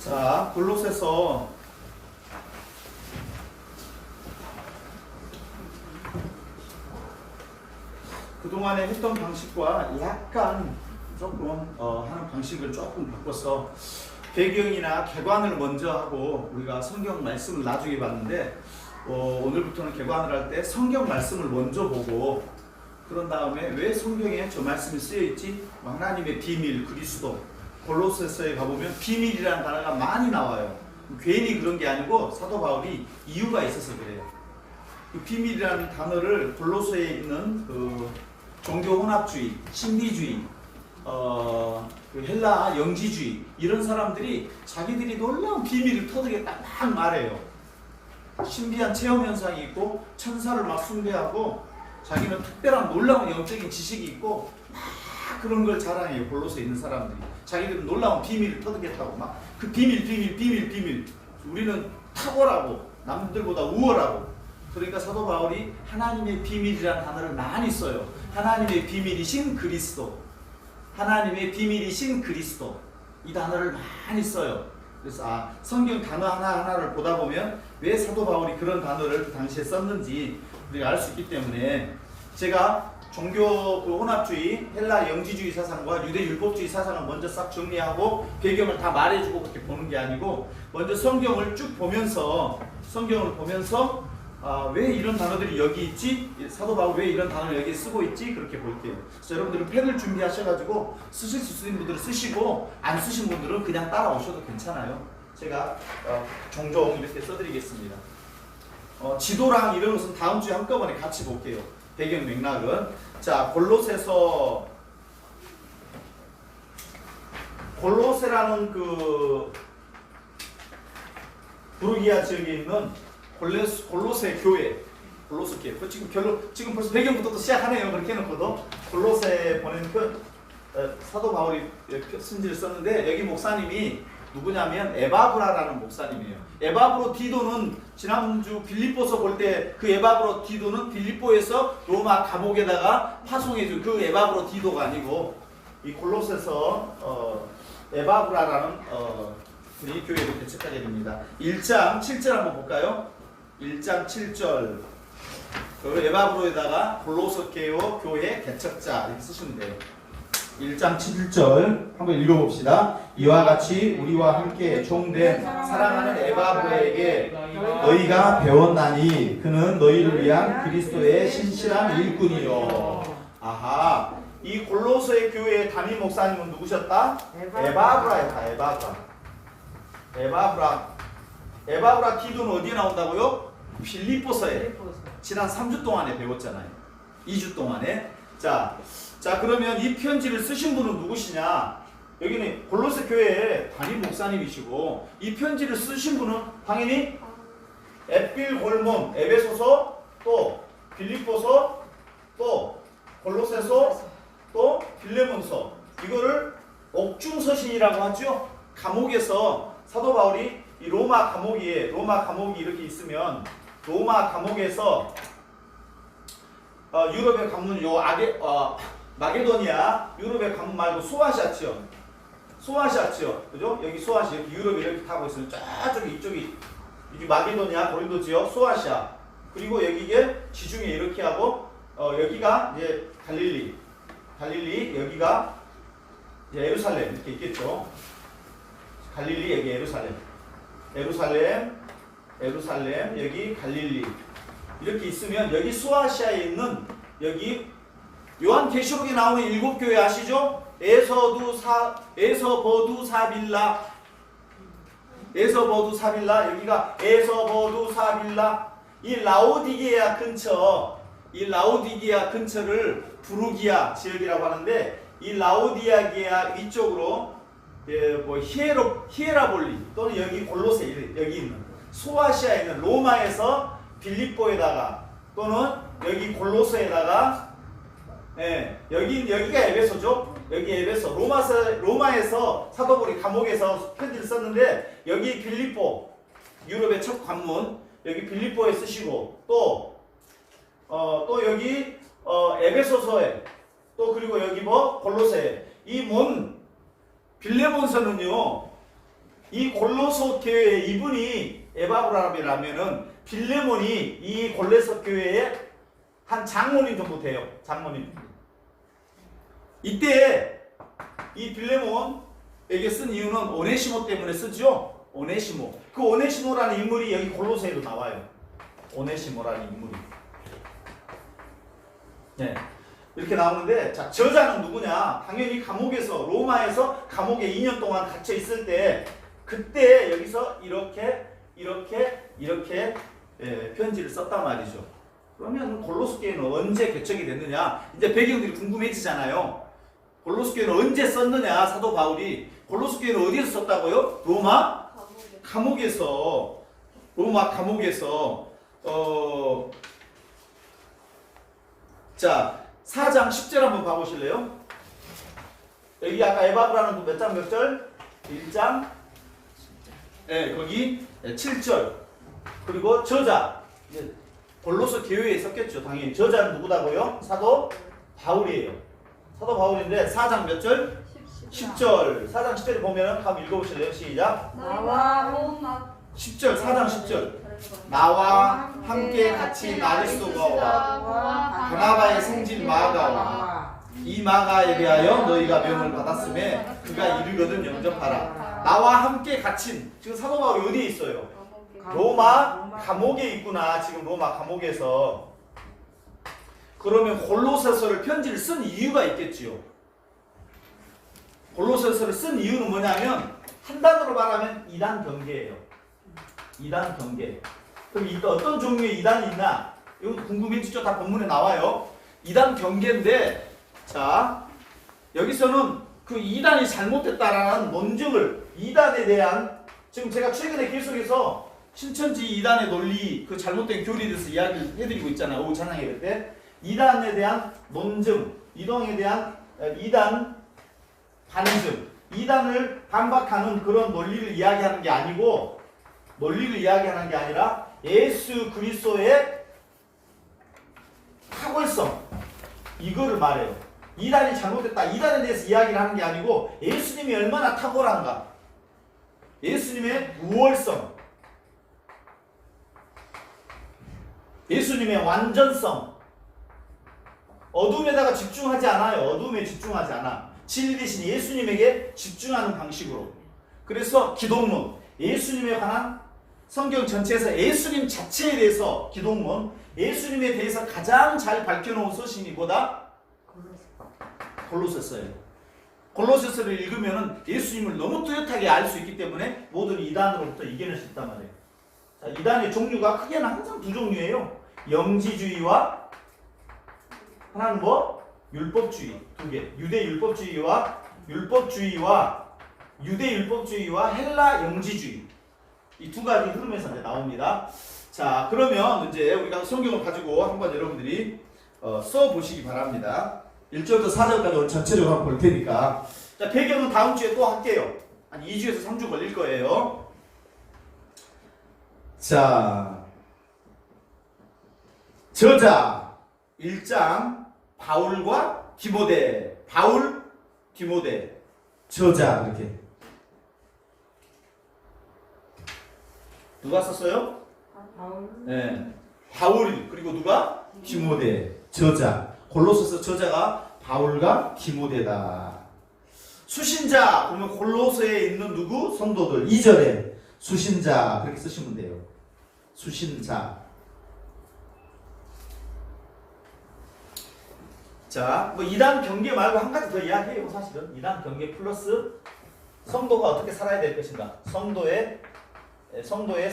자, 골로새서 그동안에 했던 방식과 약간 조금 하는 방식을 조금 바꿔서 배경이나 개관을 먼저 하고 우리가 성경 말씀을 나중에 봤는데 오늘부터는 개관을 할 때 성경 말씀을 먼저 보고 그런 다음에 왜 성경에 저 말씀이 쓰여있지? 하나님의 비밀, 그리스도 골로새서에 가보면 비밀이라는 단어가 많이 나와요. 괜히 그런 게 아니고 사도 바울이 이유가 있어서 그래요. 그 비밀이라는 단어를 골로새에 있는 그 종교 혼합주의, 신비주의, 그 헬라 영지주의 이런 사람들이 자기들이 놀라운 비밀을 터득했다 막 말해요. 신비한 체험 현상이 있고 천사를 막 숭배하고 자기는 특별한 놀라운 영적인 지식이 있고 막 그런 걸 자랑해요. 골로새에 있는 사람들이 자기들은 놀라운 비밀을 터득했다고 막 그 비밀 우리는 탁월하고 남들보다 우월하고. 그러니까 사도 바울이 하나님의 비밀이라는 단어를 많이 써요. 하나님의 비밀이신 그리스도, 하나님의 비밀이신 그리스도 이 단어를 많이 써요. 그래서 성경 단어 하나하나를 보다 보면 왜 사도 바울이 그런 단어를 그 당시에 썼는지 우리가 알 수 있기 때문에 제가 종교 그 혼합주의, 헬라 영지주의 사상과 유대 율법주의 사상을 먼저 싹 정리하고 배경을 다 말해주고 그렇게 보는 게 아니고 먼저 성경을 쭉 보면서 왜 이런 단어들이 여기 있지? 사도 바울 왜 이런 단어를 여기 쓰고 있지? 그렇게 볼게요. 그래서 여러분들은 펜을 준비하셔가지고 쓰실 수 있는 분들은 쓰시고 안 쓰신 분들은 그냥 따라오셔도 괜찮아요. 제가 종종 이렇게 써드리겠습니다. 지도랑 이런 것은 다음 주에 한꺼번에 같이 볼게요. 배경 맥락은 자 골로새라는 그 부르기아 지역에 있는 골로새 교회, 지금 벌써 배경부터 또 시작하네요. 그렇게 해놓고도 골로새 보낸 사도 바울이 편지를 썼는데 여기 목사님이 누구냐면 에바브라라는 목사님이에요. 에바브로 디도는 지난주 빌립보서 볼 때 그 에바브로 디도는 빌립보에서 로마 감옥에다가 파송해준 그 에바브로 디도가 아니고 이 골로새서 에바브라라는 분이 교회를 개척하게 됩니다. 1장 7절 한번 볼까요? 1장 7절 그 에바브로에다가 골로새 교회 개척자 이렇게 쓰시면 돼요. 1장 7절 한번 읽어봅시다. 이와 같이 우리와 함께 종된 사랑하는 에바브로에게 너희가 배웠나니 그는 너희를 위한 그리스도의 신실한 일꾼이요. 아하, 이 골로새 교회의 담임 목사님은 누구셨다? 에바브라였다. 에바브라 디도는 어디에 나온다고요? 빌립보서에 지난 3주 동안에 배웠잖아요. 2주 동안에. 자 그러면 이 편지를 쓰신 분은 누구시냐? 여기는 골로새 교회의 담임 목사님이시고 이 편지를 쓰신 분은 당연히 앳빌골몬, 에베소서, 또 빌립보서, 또 골로새서, 또 빌레몬서 이거를 옥중서신이라고 하죠. 감옥에서 사도 바울이 이 로마 감옥이 이렇게 있으면 로마 감옥에서 유럽의 관문 마게도니아 유럽의 관문 말고 소아시아치요. 그죠? 여기 소아시아 여기 유럽이 이렇게 타고 있으면 저쪽이 이쪽이 마게도니아 고린도 지역 소아시아 그리고 여기에 지중해 이렇게 하고 여기가 이제 갈릴리 여기가 이제 예루살렘 이렇게 있겠죠. 갈릴리 여기 예루살렘 여기 갈릴리 이렇게 있으면 여기 소아시아에 있는 여기 요한계시록에 나오는 7교회 아시죠? 에서버두사빌라 여기가 에서버두사빌라 이 라오디게아 근처를 부르기아 지역이라고 하는데 이 라오디게아 위쪽으로 히에라볼리 또는 여기 골로새 여기 있는 소아시아에 있는 로마에서 빌립보에다가 또는 여기 골로새에다가 여기가 에베소죠. 여기 에베소 로마에서 사도 바울이 감옥에서 편지를 썼는데 여기 빌립보 유럽의 첫 관문 여기 빌립보에 쓰시고 또 여기 에베소서에 또 그리고 여기 골로새에 이 빌레몬서는요 이 골로새 교회에 이분이 에바브라라면은 빌레몬이 이 골로새 교회의 한 장모님 정도 돼요. 장모님. 이때 이 빌레몬에게 쓴 이유는 오네시모 때문에 쓰죠. 오네시모. 그 오네시모라는 인물이 여기 골로새에도 나와요. 오네시모라는 인물이. 네. 이렇게 나오는데, 자, 저자는 누구냐? 당연히 감옥에서, 로마에서 감옥에 2년 동안 갇혀 있을 때, 그때 여기서 이렇게 편지를 썼단 말이죠. 그러면 골로새 교회는 언제 개척이 됐느냐? 이제 배경들이 궁금해지잖아요. 골로새 교회는 언제 썼느냐? 사도 바울이. 골로새 교회는 어디에서 썼다고요? 로마 감옥에서. 로마 감옥에서. 자, 4장 10절 한번 봐보실래요? 여기 아까 에바브라는 몇 장 몇 절? 1장. 네, 거기 7절. 그리고 저자. 골로새 교회에 썼겠죠. 당연히. 저자는 누구다고요? 사도 바울이에요. 사도 바울인데 4장 몇 절? 10절. 4장 10절 보면은 한번 읽어보실래요? 시작. 나와 로마 10절, 4장 10절. 나와 함께 같이 나리소가와 바나바의 생진 마가와 이 마가에 대하여 너희가 명을 받았음에 그가 이르거든 영접하라. 나와 함께 갇힌. 지금 사도 바울이 어디에 있어요? 로마 감옥에 있구나. 지금 로마 감옥에서. 그러면 골로새서를 편지를 쓴 이유가 있겠지요. 골로새서를 쓴 이유는 뭐냐면 한 단어로 말하면 이단 경계예요. 이단 경계. 그럼 어떤 종류의 이단이 있나? 이거 궁금해지죠? 다 본문에 나와요. 이단 경계인데, 자, 여기서는 그 이단이 잘못됐다라는 논증을, 이단에 대한, 지금 제가 최근에 계속해서 신천지 이단의 논리, 그 잘못된 교리에 대해서 이야기를 해드리고 있잖아요. 오후 찬양 예배 때. 이단에 대한 논증, 이단 반증, 이단을 반박하는 그런 논리를 이야기하는 게 아니고, 논리를 이야기하는 게 아니라 예수 그리스도의 탁월성, 이거를 말해요. 이단이 잘못됐다. 이단에 대해서 이야기를 하는 게 아니고 예수님이 얼마나 탁월한가, 예수님의 우월성, 예수님의 완전성. 어둠에다가 집중하지 않아요. 어둠에 집중하지 않아. 진리 대신 예수님에게 집중하는 방식으로. 그래서 기독론, 예수님에 관한 성경 전체에서 예수님 자체에 대해서 기독론, 예수님에 대해서 가장 잘 밝혀놓은 서신이 뭐다? 골로새서예요. 골로새서를 읽으면 예수님을 너무 뚜렷하게 알 수 있기 때문에 모든 이단으로부터 이겨낼 수 있단 말이에요. 자, 이단의 종류가 크게는 항상 두 종류예요. 영지주의와 하나는 뭐? 율법주의. 두 개. 유대 율법주의와 유대 율법주의와 헬라 영지주의. 이 두 가지 흐름에서 이제 나옵니다. 자, 그러면 이제 우리가 성경을 가지고 한번 여러분들이 써 보시기 바랍니다. 1절부터 4절까지 오늘 전체적으로 한번 볼 테니까. 자, 배경은 다음 주에 또 할게요. 한 2주에서 3주 걸릴 거예요. 자, 저자 1장 바울과 디모데. 바울, 디모데. 저자 이렇게. 누가 썼어요? 바울. 네. 바울. 그리고 누가? 디모데. 저자. 골로새서 저자가 바울과 디모데다. 수신자 보면 골로새에 있는 누구? 성도들. 2절에 수신자 그렇게 쓰시면 돼요. 수신자. 자, 뭐 이단 경계 말고 한 가지 더 이야기해요. 사실은 이단 경계 플러스 성도가 어떻게 살아야 될 것인가. 성도의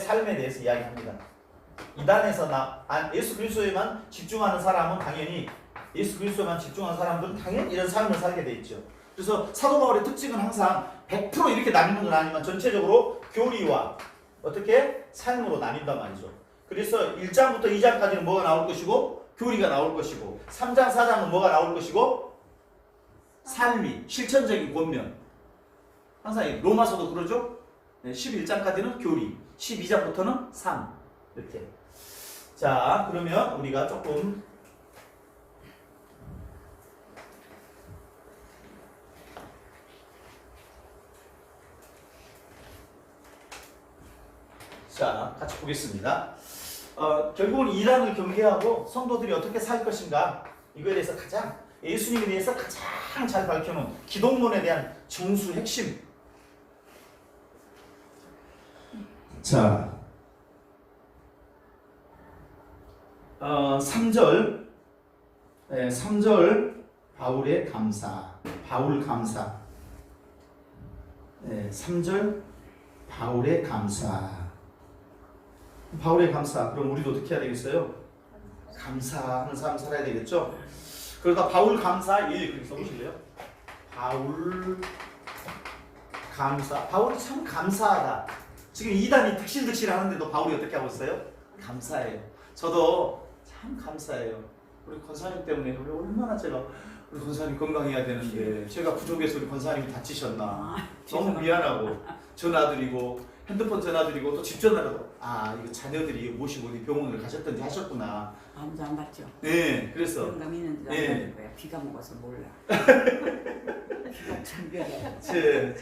삶에 대해서 이야기합니다. 이단에서 예수 그리스도에만 집중하는 사람은 당연히, 예수 그리스도에만 집중하는 사람들은 당연히 이런 삶을 살게 돼 있죠. 그래서 사도 바울의 특징은 항상 100% 이렇게 나뉘는 건 아니지만 전체적으로 교리와 어떻게 삶으로 나뉜단 말이죠. 그래서 1장부터 2장까지는 뭐가 나올 것이고 교리가 나올 것이고, 3장 4장은 뭐가 나올 것이고 삶이, 실천적인 권면. 항상 로마서도 그러죠. 11장까지는 교리, 12장부터는 삶. 이렇게. 자, 그러면 우리가 조금 자, 같이 보겠습니다. 결국은 이란을 경계하고 성도들이 어떻게 살 것인가 이거에 대해서 가장 예수님에 대해서 가장 잘 밝혀놓은 기독론에 대한 정수 핵심. 자, 3절, 3절 바울의 감사, 바울 감사. 3절 바울의 감사. 바울의 감사. 그럼 우리도 어떻게 해야 되겠어요? 감사하는 사람 살아야 되겠죠? 그러다 바울 감사 1 그렇게 써보실래요? 바울 감사. 바울이 참 감사하다. 지금 이단이 득실득실 하는데도 바울이 어떻게 하고 있어요? 감사해요. 저도 참 감사해요. 우리 권사님 때문에 우리 얼마나 우리 권사님 건강해야 되는데 제가 부족해서 우리 권사님이 다치셨나 너무 미안하고 전화드리고 핸드폰 전화드리고 또 집 전화라도 이거 자녀들이 모시고 어디 병원을 가셨던지 하셨구나. 아무도 안 봤죠. 네, 그래서 영감 있는지도 안 네. 봤을 거야. 비가 먹어서 몰라. 비가 준비해.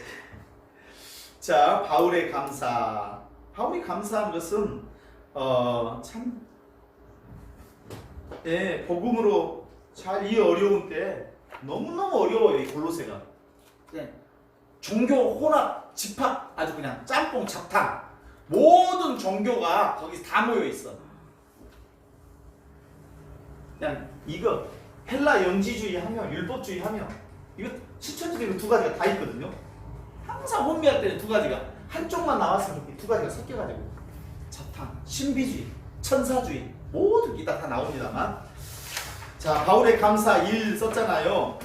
자, 바울의 감사. 바울이 감사한 것은 참 복음으로 잘 이 어려운 때 너무너무 어려워요. 이 골로새가. 종교 혼합, 집합, 아주 그냥 짬뽕 잡탕. 모든 종교가 거기 다 모여 있어. 그냥 이거 헬라 영지주의 하며 율법주의 하며 이거 실천주의 두 가지가 다 있거든요. 항상 혼미할 때는 두 가지가 한쪽만 나왔으면 이렇게 두 가지가 섞여가지고 잡탕, 신비주의, 천사주의 모두 이따 다 나옵니다만. 자, 바울의 감사 1 썼잖아요.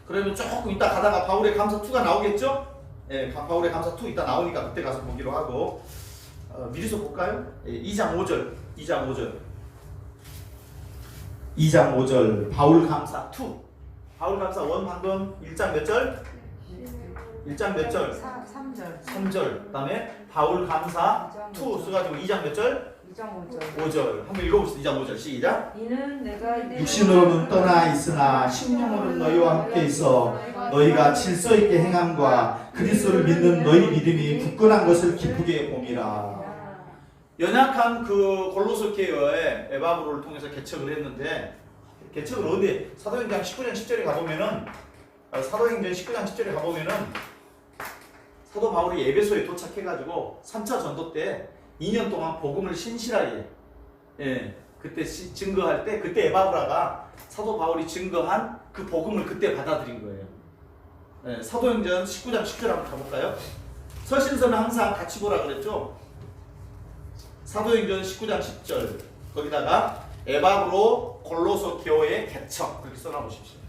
그러면 조금 이따 가다가 바울의 감사 2가 나오겠죠? 바울의 감사 2 이따 나오니까 그때 가서 보기로 하고 미리서 볼까요? 2장 5절 2장 5절 바울 감사 2 바울 감사 1 방금 1장 몇 절? 1장 몇 절? 3절. 3절. 그 다음에 바울 감사 2 써가지고 2장 몇 절? 2장 5절. 5절. 한번 읽어봅시다. 2장 5절 시작. 이는 내가 육신으로는 떠나 있으나 심령으로는 너희와 함께 있어 너희가 질서 있게 행함과 그리스도를 믿는 너희 믿음이 굳건한 것을 기쁘게 봄이라. 연약한 그 골로새 교회에 에바브로를 통해서 개척을 했는데 개척을 어디 사도행전 19장 10절에 가보면은 사도행전 19장 10절에 가보면은 사도 바울이 에베소에 도착해가지고 3차 전도 때 2년 동안 복음을 신실하게 그때 증거할 때 그때 에바브라가 사도 바울이 증거한 그 복음을 그때 받아들인 거예요. 사도행전 19장 10절 한번 가볼까요? 서신서는 항상 같이 보라 그랬죠? 사도행전 19장 10절 거기다가 에바브로 골로새 교회 개척 그렇게 써놔보십시오.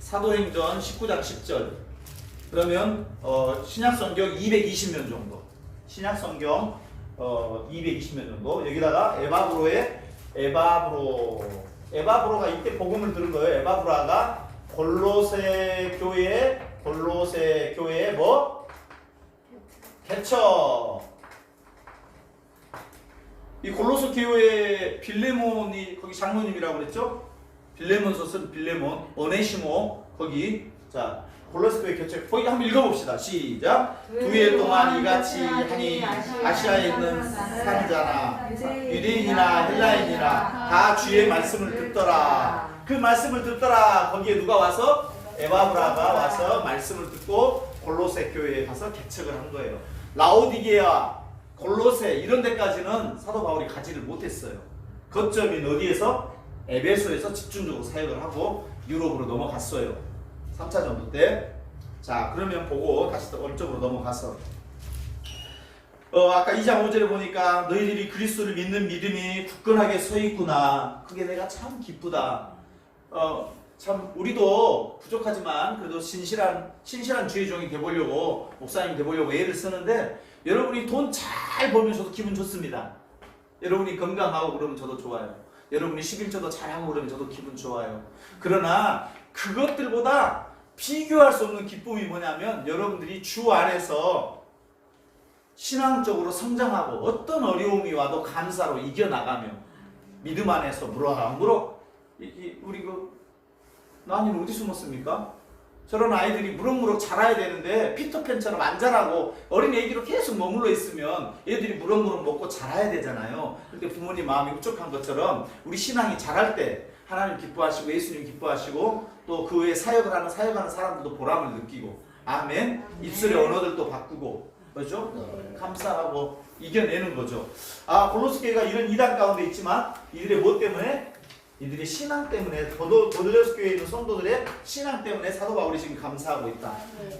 사도행전 19장 10절 그러면 신약성경 220면 정도 신약성경 220면 정도 여기다가 에바브로가 이때 복음을 들은 거예요. 에바브라가 골로새 교회에 뭐? 개척. 이 골로새 교회에 빌레몬이 거기 장로님이라고 그랬죠? 빌레몬서 쓴 빌레몬, 오네시모 거기 자 골로새 교회 개척 거기 한번 읽어봅시다. 시작. 2해 동안 이같이 하니 아시아에 있는 산자나 유대인이나 헬라인이나 다 주의 말씀을 듣더라. 그 말씀을 듣더라. 거기에 누가 와서? 에바브라가 와서 말씀을 듣고 골로새 교회에 가서 개척을 한 거예요. 라오디게아, 골로새 이런 데까지는 사도 바울이 가지를 못했어요. 거점인 어디에서? 에베소에서 집중적으로 사역을 하고 유럽으로 넘어갔어요. 3차 전도 때. 자, 그러면 보고 다시 또 원점으로 넘어가서 아까 2장 5절에 보니까 너희들이 그리스도를 믿는 믿음이 굳건하게 서 있구나. 그게 내가 참 기쁘다. 참 우리도 부족하지만 그래도 신실한 주의 종이 되보려고 목사님이 되보려고 애를 쓰는데 여러분이 돈 잘 벌면 저도 기분 좋습니다. 여러분이 건강하고 그러면 저도 좋아요. 여러분이 11조도 잘하고 그러면 저도 기분 좋아요. 그러나 그것들보다 비교할 수 없는 기쁨이 뭐냐면 여러분들이 주 안에서 신앙적으로 성장하고 어떤 어려움이 와도 감사로 이겨나가며 믿음 안에서 우리 나님 어디 숨었습니까? 저런 아이들이 무럭무럭 자라야 되는데 피터팬처럼 안 자라고 어린 애기로 계속 머물러 있으면 애들이 무럭무럭 먹고 자라야 되잖아요. 그런데 부모님 마음이 흡족한 것처럼 우리 신앙이 자랄 때 하나님 기뻐하시고 예수님 기뻐하시고 또 그 외에 사역하는 사람들도 보람을 느끼고 아멘. 입술의 언어들도 바꾸고 그렇죠? 감사하고 이겨내는 거죠. 골로새 교회가 이런 이단 가운데 있지만 이들의 뭐 때문에? 이들의 신앙 때문에 고린도 교회에 있는 성도들의 신앙 때문에 사도 바울이 지금 감사하고 있다.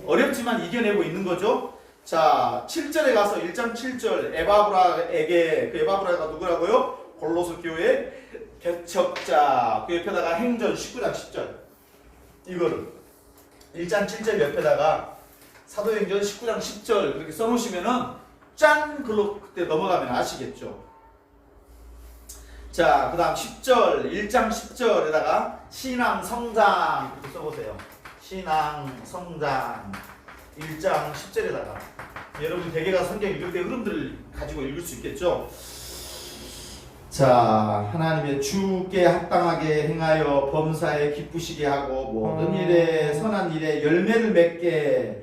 어렵지만 이겨내고 있는 거죠. 자, 7절에 가서 1장 7절 에바브라에게 그 에바브라가 누구라고요? 골로새 교회 개척자. 그 옆에다가 행전 19장 10절 이거를 1장 7절 옆에다가 사도행전 19장 10절 그렇게 써놓으시면은 짠! 글로 그때 넘어가면 아시겠죠. 자, 그 다음 10절, 1장 10절에다가 신앙 성장 이렇게 써보세요. 신앙 성장 1장 10절에다가 여러분 대개가 성경 읽을 때 흐름들을 가지고 읽을 수 있겠죠. 자, 하나님의 주께 합당하게 행하여 범사에 기쁘시게 하고 모든 일에 선한 일에 열매를 맺게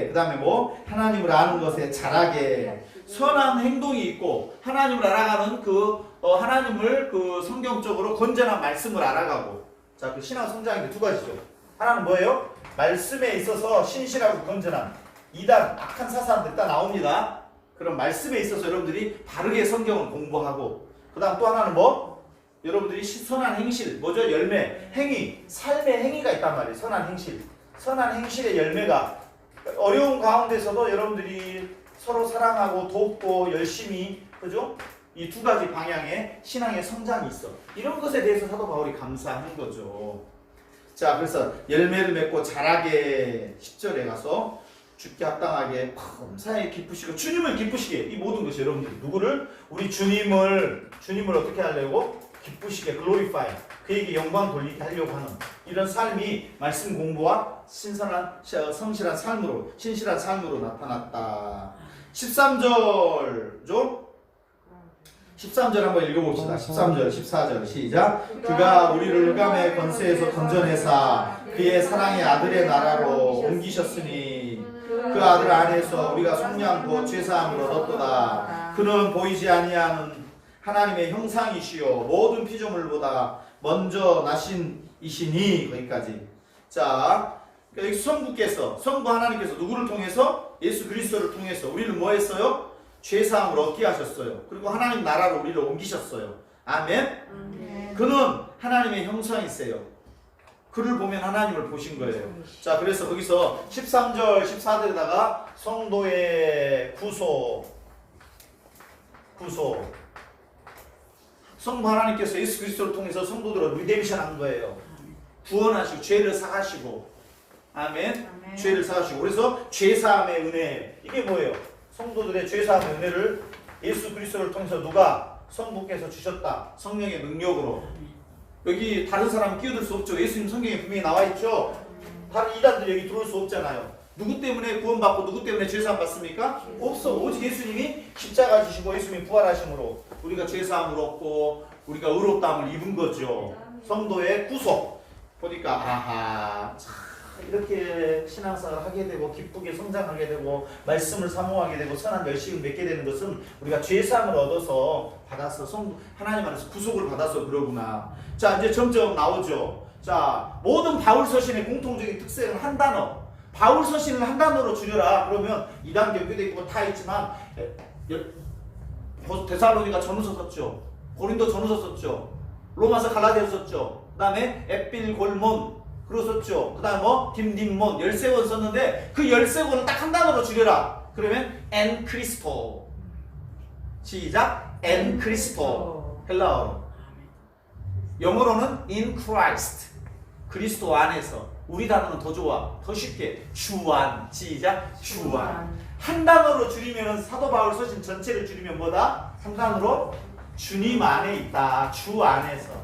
그 다음에 뭐 하나님을 아는 것에 자라게 선한 행동이 있고 하나님을 알아가는 하나님을 성경적으로 건전한 말씀을 알아가고 자, 그 신앙 성장인데 두 가지죠. 하나는 뭐예요? 말씀에 있어서 신실하고 건전한 이단 악한 사사들 다 나옵니다. 그럼 말씀에 있어서 여러분들이 바르게 성경을 공부하고 그 다음 또 하나는 뭐? 여러분들이 선한 행실 뭐죠? 열매, 행위, 삶의 행위가 있단 말이에요. 선한 행실 선한 행실의 열매가 어려운 가운데서도 여러분들이 서로 사랑하고 돕고 열심히 그죠? 이 두 가지 방향의 신앙의 성장이 있어. 이런 것에 대해서 사도 바울이 감사하는 거죠. 자, 그래서 열매를 맺고 자라게 10절에 가서 주께 합당하게 범사에 기쁘시고 주님을 기쁘시게 이 모든 것이 여러분들 누구를? 우리 주님을 어떻게 하려고? 기쁘시게 글로리파이 그에게 영광 돌리게 하려고 하는 이런 삶이 말씀 공부와 성실한 삶으로 나타났다. 13절죠? 13절 한번 읽어봅시다. 13절, 14절 시작. 그가 우리를 흑암의 권세에서 건져내사 그의 사랑의 아들의 나라로 옮기셨으니 그 아들 안에서 우리가 속량고 죄사함을 얻었도다. 그는 보이지 아니하는 하나님의 형상이시요 모든 피조물보다 먼저 나신이시니 거기까지. 자, 여기 성부 하나님께서 누구를 통해서? 예수 그리스도를 통해서 우리를 뭐 했어요? 죄사함을 얻게 하셨어요. 그리고 하나님 나라로 우리를 옮기셨어요. 아멘. 그는 하나님의 형상이세요. 그를 보면 하나님을 보신 거예요. 자, 그래서 거기서 13절, 14절에다가 성도의 구소. 성부 하나님께서 예수 그리스도를 통해서 성도들을 리뎀션 한 거예요. 구원하시고 죄를 사하시고 아멘. 죄를 사하시고 그래서 죄사함의 은혜 이게 뭐예요? 성도들의 죄사함의 은혜를 예수 그리스도를 통해서 누가? 성부께서 주셨다. 성령의 능력으로. 여기 다른 사람 끼어들 수 없죠. 예수님 성경에 분명히 나와 있죠. 다른 이단들 여기 들어올 수 없잖아요. 누구 때문에 구원받고 누구 때문에 죄사함 받습니까? 없어. 오직 예수님이 십자가 지시고 예수님이 부활하심으로 우리가 죄사함을 얻고 우리가 의롭다함을 입은 거죠. 성도의 구속. 보니까 아하 이렇게 신앙생활을 하게 되고 기쁘게 성장하게 되고 말씀을 사모하게 되고 선한 열심을 맺게 되는 것은 우리가 죄사함을 얻어서 받아서 하나님 안에서 구속을 받아서 그러구나. 자, 이제 점점 나오죠. 자, 모든 바울 서신의 공통적인 특색은 한 단어. 바울 서신을 한 단어로 줄여라. 그러면 이단 교회도 있고 다 있지만 데살로니가 전후서 썼죠. 고린도 전후서 썼죠. 로마서 갈라디아서 썼죠. 그 다음에 에필골몬 그러 썼죠. 그 다음에 뭐 딤딤몬 13권 썼는데 그 13권을 딱 한 단어로 줄여라. 그러면 엔 크리스토. 시작. 엔 크리스토. 헬라어로. 영어로는 in Christ. 그리스도 안에서. 우리 단어는 더 좋아. 더 쉽게. 주안. 시작. 주안. 한 단어로 줄이면 사도 바울 서신 전체를 줄이면 뭐다? 한 단어로 주님 안에 있다. 주 안에서.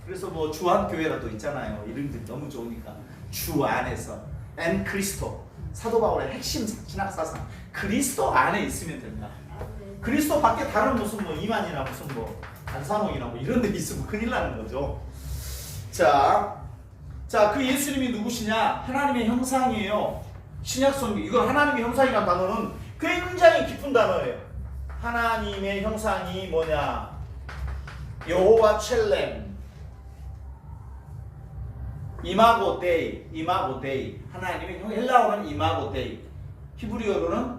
그래서 뭐 주안교회라도 있잖아요. 이름들이 너무 좋으니까. 주 안에서. 엔 크리스토. 사도 바울의 핵심 신학사상. 그리스도 안에 있으면 된다. 그리스도 밖에 다른 무슨 뭐 이만이나 무슨 뭐 안산홍이나 뭐 이런 데 있으면 큰일 나는 거죠. 자, 자, 그 예수님이 누구시냐? 하나님의 형상이에요. 신약성경 이거 하나님의 형상이라는 단어는 굉장히 깊은 단어예요. 하나님의 형상이 뭐냐? 여호와 첼렘, 이마고 데이, 이마고 데이. 하나님의 헬라어는 이마고 데이, 히브리어로는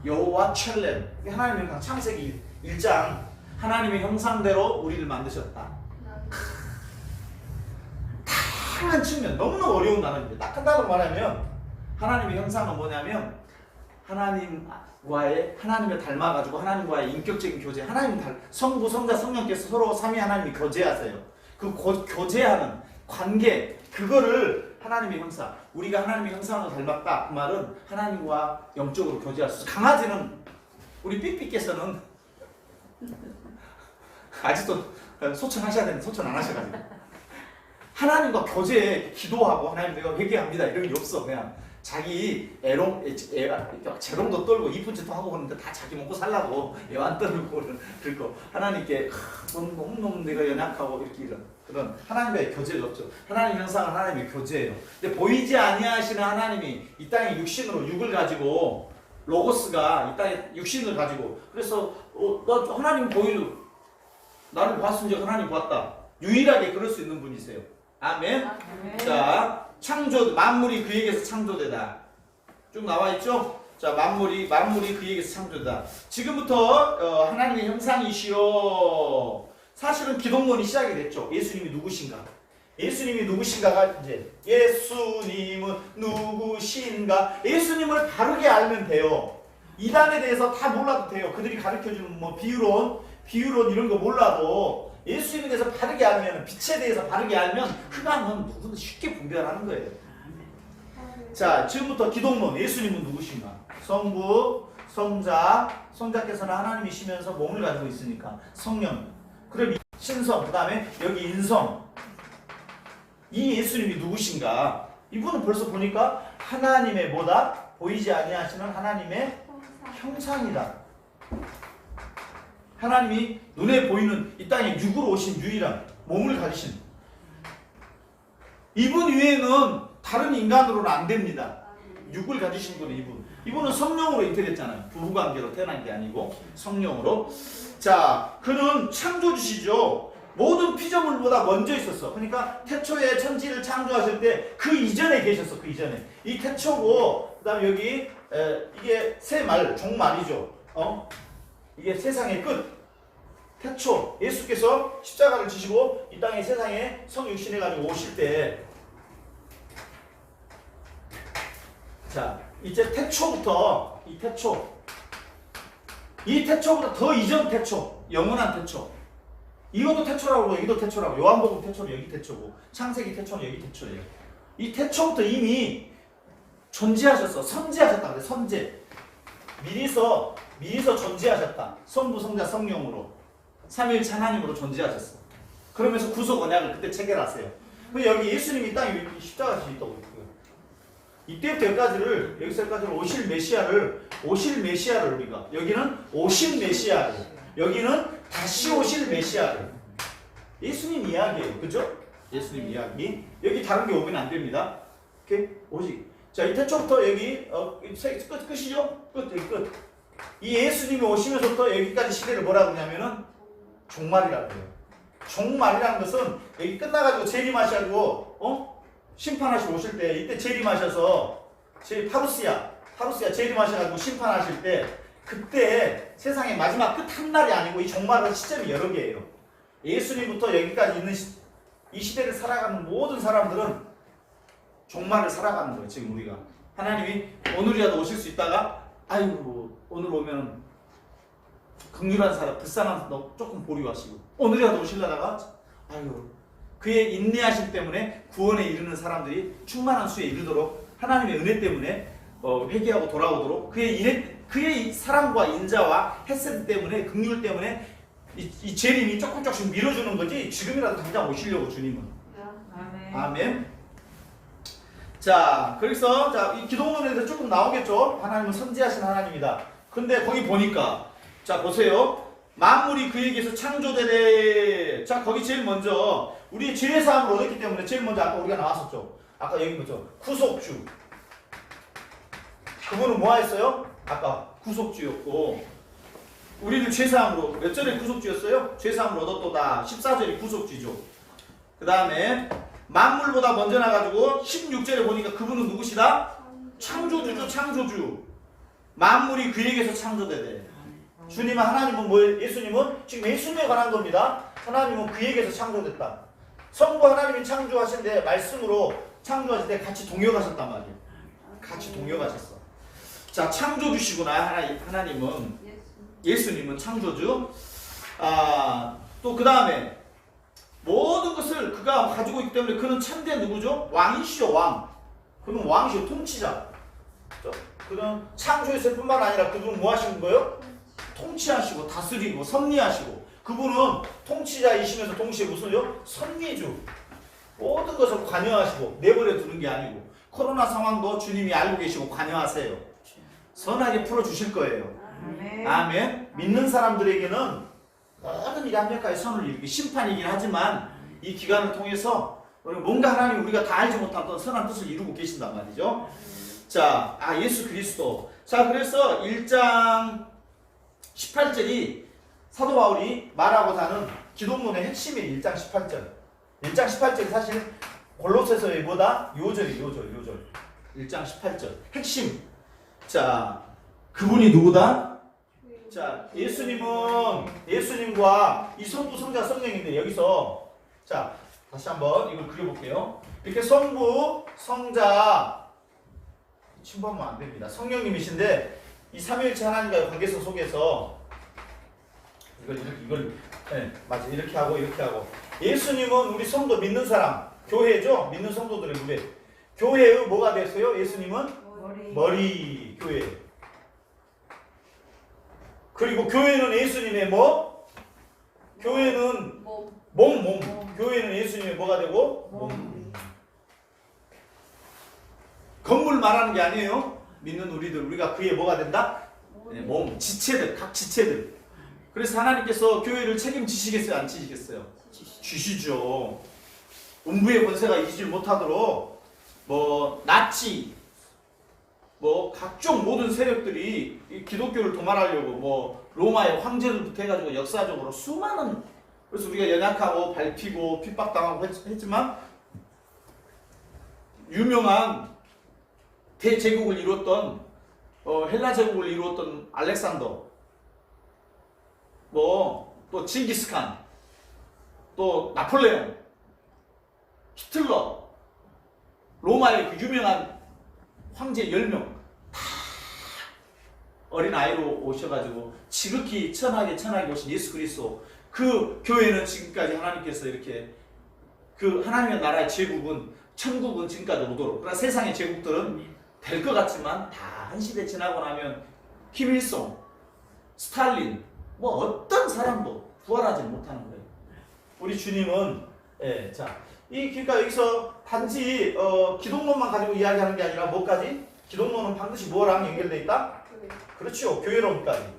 여호와 첼렘. 하나님의 형상, 창세기 1장 하나님의 형상대로 우리를 만드셨다. 다양한 측면, 너무너무 어려운 단어인데 딱 한 단어로 말하면 하나님의 형상은 뭐냐면 하나님을 닮아가지고 하나님과의 인격적인 교제, 성부, 성자, 성령께서 서로 삼위 하나님이 교제하세요. 그 교제하는 관계, 그거를 하나님의 형상, 우리가 하나님의 형상을 닮았다 그 말은 하나님과 영적으로 교제할 수 있어요. 강아지는 우리 삐삐께서는 아직도 소천하셔야 되는데 소천 안 하셔가지고 하나님과 교제에 기도하고 하나님 내가 회개합니다 이런 게 없어. 그냥 자기 재롱도 떨고 이쁜 짓도 하고 그러는데 다 자기 먹고 살라고 애완 떨고 그리고 하나님께 너무 내가 연약하고 이렇게 이런 그런 하나님과의 교제가 없죠. 하나님 형상은 하나님의 교제예요. 근데 보이지 아니하시는 하나님이 이 땅에 육신으로 육을 가지고 로고스가 이 땅에 육신을 가지고 그래서 나 하나님 보이죠. 나를 봤으니 하나님 봤다. 유일하게 그럴 수 있는 분이세요. 아멘. 자, 창조 만물이 그에게서 창조되다. 쭉 나와 있죠? 자, 만물이 그에게서 창조되다. 지금부터 하나님의 형상이시요. 사실은 기독론이 시작이 됐죠. 예수님이 누구신가? 예수님이 누구신가가 이제 예수님은 누구신가? 예수님을 바르게 알면 돼요. 이단에 대해서 다 몰라도 돼요. 그들이 가르쳐주는 뭐 비유론 이런 거 몰라도 예수님에 대해서 바르게 알면, 빛에 대해서 바르게 알면 흑암은 누구든 쉽게 분별하는 거예요. 자, 지금부터 기독론, 예수님은 누구신가? 성부, 성자께서는 하나님이시면서 몸을 가지고 있으니까 성령, 그럼 신성, 그 다음에 여기 인성. 이 예수님이 누구신가? 이분은 벌써 보니까 하나님의 뭐다? 보이지 아니하시는 하나님의 형상이다. 하나님이 눈에 보이는 이 땅에 육으로 오신 유일한 몸을 가지신 이분 외에는 다른 인간으로는 안 됩니다. 육을 가지신 분은 이분은 성령으로 잉태됐잖아요. 부부관계로 태어난 게 아니고 성령으로. 자, 그는 창조주시죠. 모든 피조물보다 먼저 있었어. 그러니까 태초에 천지를 창조하실 때 그 이전에 계셨어. 그 이전에 이 태초고, 그 다음에 여기 이게 종말이죠. 이게 세상의 끝. 태초, 예수께서 십자가를 지시고 이 땅에 세상에 성육신해가지고 오실 때, 자, 이제 태초부터 이 태초보다 더 이전 태초, 영원한 태초. 이것도 태초라고, 여기도 태초라고. 요한복음 태초는 여기 태초고, 창세기 태초는 여기 태초예요. 이 태초부터 이미 존재하셨어. 선지하셨다 그래. 선제. 미리서 존재하셨다. 성부, 성자, 성령으로 삼위일체 하나님으로 존재하셨어. 그러면서 구속 언약을 그때 체결하세요. 근데 여기 예수님이 이 땅에 십자가 지셨다고 그랬고요. 이때부터 여기까지를 오실 메시아를 우리가, 여기는 오실 메시아를, 여기는 다시 오실 메시아를, 예수님 이야기예요. 그죠? 예수님 이야기. 여기 다른 게 오면 안 됩니다. 오케이? 오직. 자, 이 태초부터 여기 끝이죠? 끝. 이 예수님이 오시면서부터 여기까지 시대를 뭐라고 하냐면은 종말이라고 해요. 종말이라는 것은 여기 끝나가지고 재림하셔가지고 심판하시러 오실 때, 이때 재림하셔서 파루시아 재림하셔가지고 심판하실 때, 그때 세상의 마지막 끝 한 날이 아니고 이 종말은 시점이 여러 개예요. 예수님부터 여기까지 있는 이 시대를 살아가는 모든 사람들은 종말을 살아가는 거예요. 지금 우리가 하나님이 오늘이라도 오실 수 있다가 오늘 오면 긍휼한 사람, 불쌍한 사람 조금 보류하시고, 오늘이라도 오시려다가 그의 인내하심 때문에 구원에 이르는 사람들이 충만한 수에 이르도록, 하나님의 은혜 때문에 회개하고 돌아오도록, 그의 사랑과 인자와 헤세드 때문에, 긍휼 때문에 이 재림이 조금씩 밀어주는 거지, 지금이라도 당장 오시려고 주님은. 아멘. 자, 그래서 이 기독론에서 조금 나오겠죠. 하나님은 선지하신 하나님이다. 근데 거기 보니까, 자 보세요. 만물이 그에게서 창조되되, 자 거기 제일 먼저 우리 죄의 사함을 얻었기 때문에 제일 먼저 아까 우리가 나왔었죠. 아까 여기 뭐죠? 구속주. 그분은 뭐 했어요? 아까 구속주였고 우리는 죄사함으로 몇 절에 구속주였어요? 죄사함을 얻었도다. 14절이 구속주죠. 그 다음에 만물보다 먼저 나가지고 16절에 보니까 그분은 누구시다? 창조주죠. 창조주. 만물이 그에게서 창조되대. 주님 하나님은 뭐예요? 예수님은 지금 예수님에 관한 겁니다. 하나님은 그에게서 창조됐다. 성부 하나님이 창조하신데 말씀으로 창조하실 때 같이 동역하셨단 말이에요. 같이 동역하셨어. 자, 창조주시구나. 하나님은 예수님은 창조주. 또 그 다음에 모든 것을 그가 가지고 있기 때문에 그는 참된 누구죠? 왕이시죠. 왕. 그는 왕이시죠. 통치자. 그는 창조했을 뿐만 아니라 그분은 뭐 하시는 거예요? 통치하시고 다스리고 섭리하시고 그분은 통치자이시면서 동시에 무슨요? 섭리주. 모든 것을 관여하시고 내버려 두는 게 아니고 코로나 상황도 주님이 알고 계시고 관여하세요. 선하게 풀어주실 거예요. 아멘. 믿는 사람들에게는 모든 일이 합력하여 선을 이루기 심판이긴 하지만 이 기간을 통해서 뭔가 하나님 우리가 다 알지 못했던 선한 뜻을 이루고 계신단 말이죠. 자, 예수 그리스도. 자, 그래서 1장 18절이 사도 바울이 말하고자 하는 기독론의 핵심이 1장 18절. 1장 18절이 사실 골로새서의 뭐다? 요절. 1장 18절. 핵심. 자, 그분이 누구다? 자, 예수님과 이 성부, 성자, 성령인데 여기서 자, 다시 한번 이걸 그려볼게요. 이렇게 성부, 성자 침범하면 안 됩니다. 성령님이신데 이 삼위일체 하나님과의 관계성 속에서 이걸 맞아 이렇게 하고 예수님은 우리 성도 믿는 사람 교회죠. 믿는 성도들의 무대 교회의 뭐가 됐어요? 예수님은 머리 교회. 그리고 교회는 예수님의 뭐? 교회는 몸. 교회는 예수님의 뭐가 되고? 몸. 건물 말하는 게 아니에요. 믿는 우리가 그의 뭐가 된다? 몸, 지체들, 각 지체들. 그래서 하나님께서 교회를 책임지시겠어요? 안 지시겠어요? 주시죠. 음부의 권세가 이기질 못하도록 나치 각종 모든 세력들이 이 기독교를 도말하려고 로마의 황제들부터 해가지고 역사적으로 수많은 그래서 우리가 연약하고 밟히고 핍박당하고 했지만 유명한 대제국을 이루었던 헬라 제국을 이루었던 알렉산더 또 징기스칸 또 나폴레옹 히틀러 로마의 그 유명한 황제 10명 다 어린아이로 오셔가지고 지극히 천하게 오신 예수 그리스도 그 교회는 지금까지 하나님께서 이렇게 그 하나님의 나라의 제국은 천국은 지금까지 오도록 그러나 세상의 제국들은 될 것 같지만 다 한 시대 지나고 나면 김일성, 스탈린 어떤 사람도 부활하지 못하는 거예요. 우리 주님은 그러니까 여기서 단지 기독론만 가지고 이야기하는 게 아니라 뭐까지? 기독론은 반드시 뭐랑 연결되어 있다? 그렇죠. 교회론까지.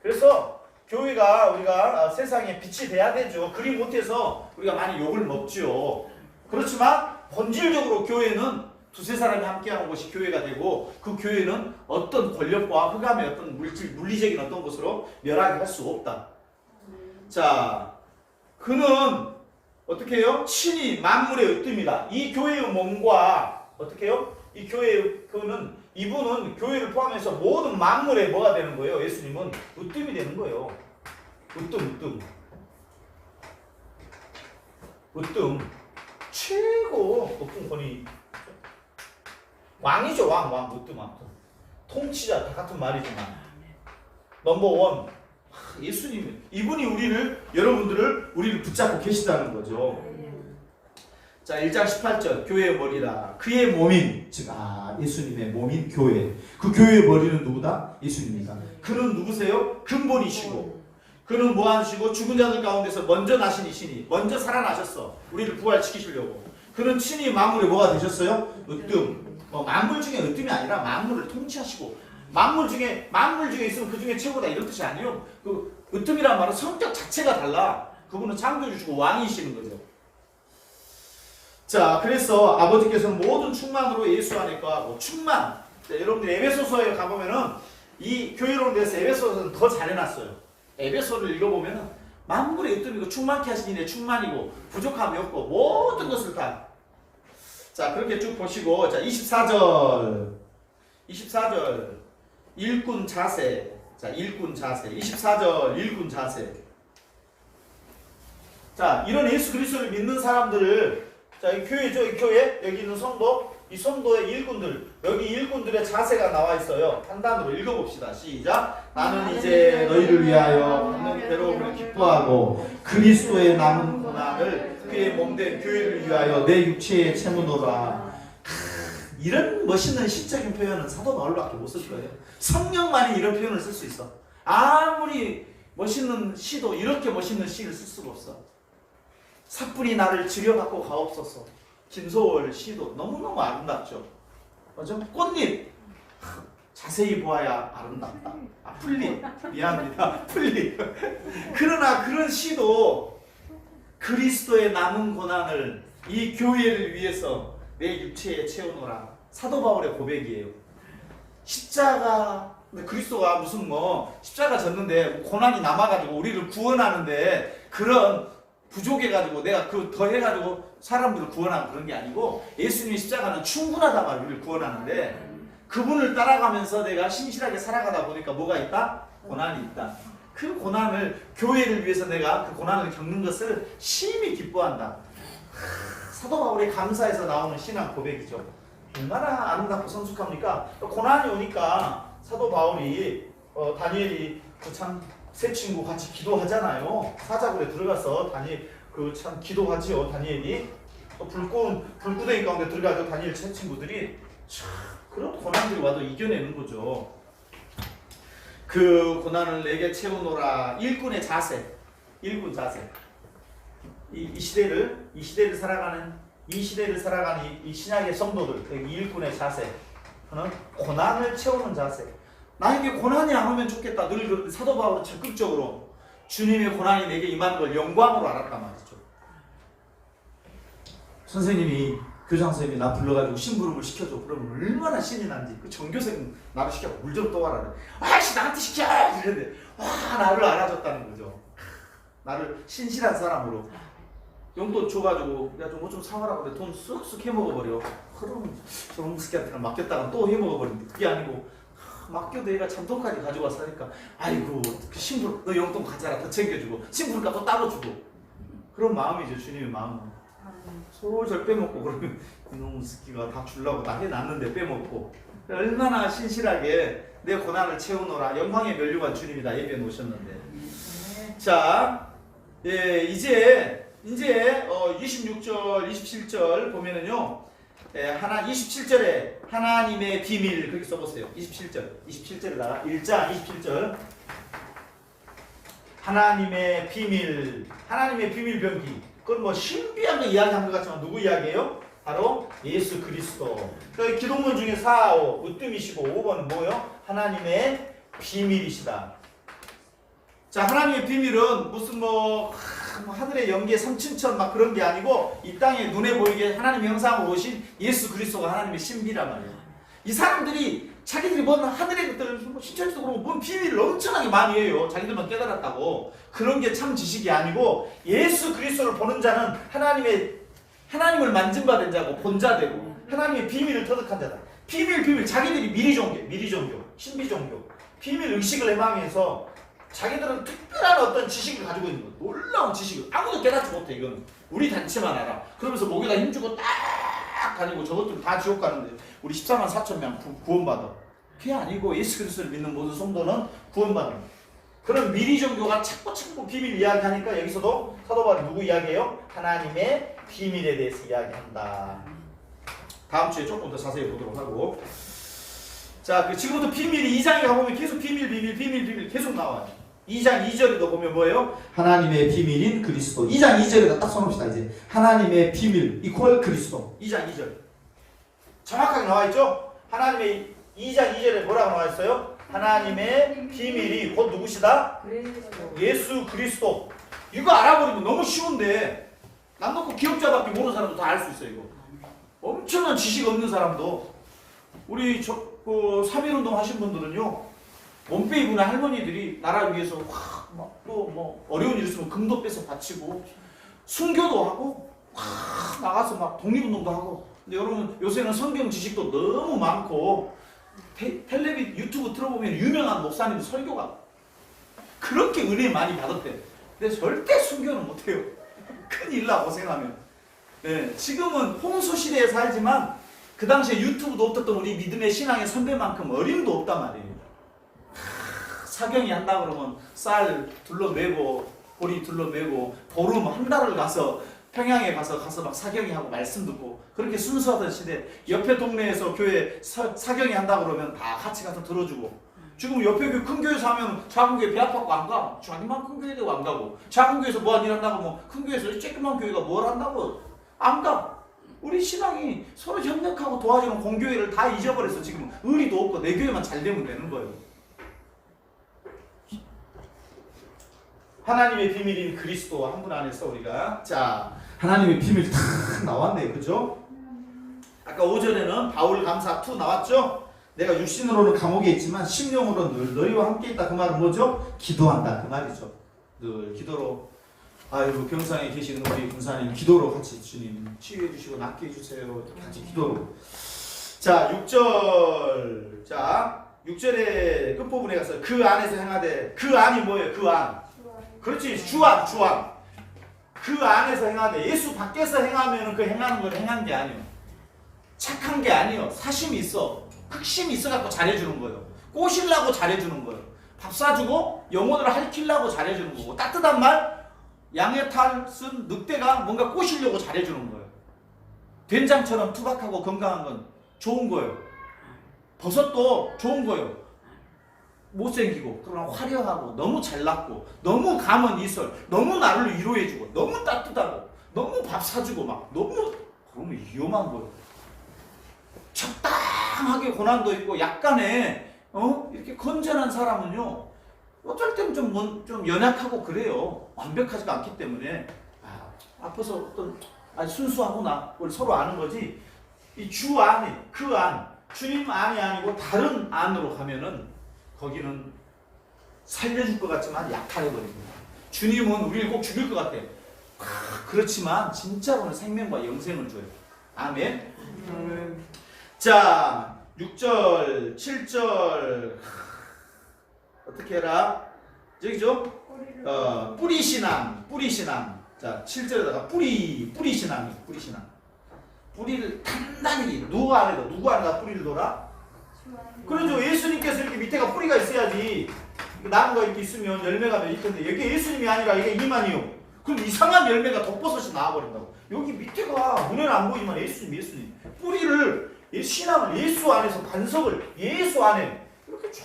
그래서 교회가 우리가 세상에 빛이 돼야 되죠. 그리 못해서 우리가 많이 욕을 먹죠. 그렇지만 본질적으로 교회는 두세 사람이 함께하는 것이 교회가 되고 그 교회는 어떤 권력과 흑암의 어떤 물리적인 어떤 것으로 멸하게 할 수 없다. 자, 그는 어떻게 해요? 친히 만물의 으뜸이다. 이 교회의 몸과 어떻게 해요? 이 교회의 이분은 교회를 포함해서 모든 만물의 뭐가 되는 거예요? 예수님은 으뜸이 되는 거예요. 으뜸. 최고 높은 권위. 왕이죠. 왕. 으뜸. 통치자 다 같은 말이지만 넘버원 예수님. 이분이 여러분들을 붙잡고 계시다는 거죠. 자, 1장 18절 교회의 머리다. 그의 몸인 즉 예수님의 몸인 교회. 그 교회의 머리는 누구다? 예수님이다. 그는 누구세요? 근본이시고 그는 무한시고 죽은 자들 가운데서 먼저 나신 이시니 먼저 살아나셨어. 우리를 부활시키시려고. 그는 친히 만물의 뭐가 되셨어요? 으뜸. 만물 중에 으뜸이 아니라 만물을 통치하시고 만물 중에 있으면 그 중에 최고다 이런 뜻이 아니에요. 그 으뜸이란 말은 성격 자체가 달라. 그분은 창조주시고 왕이시는 거죠. 자, 그래서 아버지께서는 모든 충만으로 예수 안에 거하고 충만. 자, 여러분들 에베소서에 가보면은 이 교회론에 대해서 에베소서는 더 잘해놨어요. 에베소를 읽어보면은 만물의 으뜸이고 충만케 하신 이내 충만이고 부족함이 없고 모든 것을 다. 자, 그렇게 쭉 보시고 자 24절 일꾼 자세. 자, 일꾼 자세. 24절 일꾼 자세. 자, 이런 예수 그리스도를 믿는 사람들을 자, 이 교회죠. 이 교회 여기 있는 성도 이 성도의 일꾼들 여기 일꾼들의 자세가 나와 있어요. 한 단어로 읽어봅시다. 시작. 나는 이제 너희를 위하여 받는 괴로움을 기뻐하고 그리스도의 남은 고난을 그의 몸된 교회를 위하여 내 육체에 채무노라. 이런 멋있는 시적인 표현은 사도 바울밖에 못 쓸 거예요. 성령만이 이런 표현을 쓸 수 있어. 아무리 멋있는 시도 이렇게 멋있는 시를 쓸 수가 없어. 삿분이 나를 지려갖고 가옵소서. 김소월 시도 너무너무 아름답죠. 맞죠? 꽃잎 자세히 보아야 아름답다. 풀잎 미안합니다. 풀잎. 그러나 그런 시도 그리스도의 남은 고난을 이 교회를 위해서 내 육체에 채우노라. 사도 바울의 고백이에요. 십자가 그리스도가 무슨 뭐 십자가 졌는데 고난이 남아가지고 우리를 구원하는데 그런 부족해가지고 내가 그 더해가지고 사람들을 구원하는 그런 게 아니고 예수님의 십자가는 충분하다가 우리를 구원하는데 그분을 따라가면서 내가 신실하게 살아가다 보니까 뭐가 있다? 고난이 있다. 그 고난을 교회를 위해서 내가 그 고난을 겪는 것을 심히 기뻐한다. 사도 바울의 감사에서 나오는 신앙 고백이죠. 얼마나 아름답고 성숙합니까? 고난이 오니까 사도 바울이 다니엘이 참 세 친구 같이 기도하잖아요. 사자굴에 들어가서 다니엘 참 기도하지요. 다니엘이 불구덩이 가운데 들어가서 다니엘 세 친구들이 참 그런 고난들이 와도 이겨내는 거죠. 그 고난을 내게 채우노라. 일꾼의 자세, 일꾼 자세. 이 시대를 살아가는 이 신약의 성도들, 이 일꾼의 자세, 그는 고난을 채우는 자세. 나에게 고난이 안 오면 좋겠다. 늘 사도 바울은 적극적으로 주님의 고난이 내게 임하는 걸 영광으로 알았단 말이죠. 선생님이 교장 선생님이 나 불러가지고 심부름을 시켜줘. 그러면 얼마나 신이 난지. 그 전교생 나를 시켜 물 좀 떠와라. 아씨 나한테 시켜. 이랬는데 와 나를 알아줬다는 거죠. 나를 신실한 사람으로 용돈 줘가지고 야 좀 뭐 좀 사와라. 근데 돈 쑥쑥 해먹어버려. 그러면 저런 새끼한테 맡겼다가 또 해먹어버리는데 그게 아니고 맡겨도 얘가 잔돈까지 가져와서 하니까 아이고 그 심부름 너 용돈 가져라. 더 챙겨주고 심부름값 또 따로 주고 그런 마음이죠. 주님의 마음은. 솔솔 빼먹고 그러면 이놈 새끼가 다 주려고 다 해놨는데 빼먹고 얼마나 신실하게 내 고난을 채우노라. 영광의 면류관 주님이 다 예배해 놓으셨는데 자 이제 26절 27절 보면은요 27절에 하나님의 비밀 그렇게 써보세요. 27절에다가 1장 27절 하나님의 비밀 병기. 그건 뭐 신비한 거 이야기한 것 같지만 누구 이야기예요? 바로 예수 그리스도. 그 기독론 중에 4, 5 으뜸이시고 5번은 뭐예요? 하나님의 비밀이시다. 자, 하나님의 비밀은 무슨 뭐 하늘의 연계 3층천 막 그런 게 아니고 이 땅에 눈에 보이게 하나님의 형상으로 오신 예수 그리스도가 하나님의 신비란 말이에요. 이 사람들이 자기들이 뭔 하늘의 것들을 신천지도 그러고 뭔 비밀을 엄청나게 많이 해요. 자기들만 깨달았다고. 그런 게 참 지식이 아니고 예수 그리스도를 보는 자는 하나님을 만진받은 자고 본자 되고 하나님의 비밀을 터득한 자다. 비밀 자기들이 미리 종교 신비 종교 비밀 의식을 해망해서 자기들은 특별한 어떤 지식을 가지고 있는 거야. 놀라운 지식을 아무도 깨닫지 못해. 이건 우리 단체만 알아. 그러면서 목에다 힘주고 딱 다니고 저것들 다 지옥 가는데 우리 14만 4천 명 구원받아. 그게 아니고 예수 그리스도를 믿는 모든 성도는 구원받는 거야. 그런 미리 종교가 자꾸 비밀 이야기하니까 여기서도 사도 바울이 누구 이야기해요? 하나님의 비밀에 대해서 이야기한다. 다음 주에 조금 더 자세히 보도록 하고 자, 지금부터 비밀이 2장에 가보면 계속 비밀 계속 나와요. 2장 2절에도 보면 뭐예요? 하나님의 비밀인 그리스도. 2장 2절에다 딱 써놓읍시다. 이제 하나님의 비밀 이퀄 그리스도. 2장 2절 정확하게 나와있죠? 하나님의 2장 2절에 뭐라고 나와있어요? 하나님의 비밀이 곧 누구시다? 예수 그리스도. 이거 알아버리면 너무 쉬운데 남 놓고 기억자밖에 모르는 사람도 다 알 수 있어 이거. 엄청난 지식 없는 사람도 우리 그 3.1운동 하신 분들은요 원페이브나 할머니들이 나라 위해서 또 어려운 일 있으면 금도 빼서 바치고 순교도 하고 나가서 막 독립운동도 하고. 근데 여러분 요새는 성경 지식도 너무 많고 텔레비 유튜브 틀어보면 유명한 목사님들 설교가 그렇게 은혜 많이 받았대. 근데 절대 순교는 못해요. 큰일 나 고생하면. 네, 지금은 홍수 시대에 살지만 그 당시에 유튜브도 없었던 우리 믿음의 신앙의 선배만큼 어림도 없단 말이에요. 사경이 한다 그러면 쌀 둘러매고 보리 둘러매고 보름 한 달을 가서 평양에 가서 막 사경이 하고 말씀 듣고 그렇게 순수하던 시대. 옆에 동네에서 교회 사경이 한다 그러면 다 같이 가서 들어주고. 지금 옆에 큰 교회에서 하면 작은 교회 배 아파갖고 안 가. 자기만 큰 교회도 안 가고. 작은 교회에서 뭐 일 한다고 뭐 큰 교회에서 쬐끄만 교회가 뭘 한다고 안 가. 우리 신앙이 서로 협력하고 도와주는 공교회를 다 잊어버려서 지금 의리도 없고 내 교회만 잘 되면 되는 거예요. 하나님의 비밀인 그리스도 한 분 안에서 우리가 자 하나님의 비밀 다 나왔네요. 그죠? 아까 오전에는 바울 감사 2 나왔죠? 내가 육신으로는 감옥에 있지만 심령으로는 늘 너희와 함께 있다. 그 말은 뭐죠? 기도한다 그 말이죠. 늘 기도로 아이고 병상에 계시는 우리 군사님 기도로 같이 주님 치유해 주시고 낫게 해주세요. 같이 기도로. 자 6절 자 6절의 끝부분에 가서 그 안에서 행하되 그 안이 뭐예요? 그 안. 그렇지 주안. 그 안에서 행하되 예수 밖에서 행하면 그 행하는 건 행한 게 아니에요. 착한 게 아니에요. 사심이 있어. 확심이 있어갖고 잘해주는 거예요. 꼬시려고 잘해주는 거예요. 밥 사주고 영혼을 핥히려고 잘해주는 거고 따뜻한 말 양의 탈 쓴 늑대가 뭔가 꼬시려고 잘해주는 거예요. 된장처럼 투박하고 건강한 건 좋은 거예요. 버섯도 좋은 거예요. 못생기고 그러나 화려하고 너무 잘났고 너무 감은 이설 너무 나를 위로해주고 너무 따뜻하고 너무 밥 사주고 막 너무 그러면 위험한 거예요. 적당하게 고난도 있고 약간의 이렇게 건전한 사람은요 어쩔 때는 좀 연약하고 그래요. 완벽하지가 않기 때문에 앞에서 어떤 아주 순수하구나 그걸 서로 아는 거지. 이 주 안에 그 안 주님 안이 아니고 다른 안으로 가면은 거기는 살려줄 것 같지만 약탈해버립니다. 주님은 우리를 꼭 죽일 것 같아. 그렇지만 진짜로는 생명과 영생을 줘요. 아멘. 자 6절 7절 어떻게 해라? 저기죠? 뿌리신앙. 자 7절에다가 뿌리신앙. 뿌리를 단단히 누구 안에다 뿌리를 둬라? 그러죠. 예수님께서 이렇게 밑에가 뿌리가 있어야지 나무가 이렇게 있으면 열매가 있던데 여기 예수님이 아니라 이게 이만이요. 그럼 이상한 열매가 덮버섯이 나와버린다고. 여기 밑에가 눈에는 안 보이지만 예수님 뿌리를 신앙을 예수 안에서 반석을 예수 안에 이렇게 쭉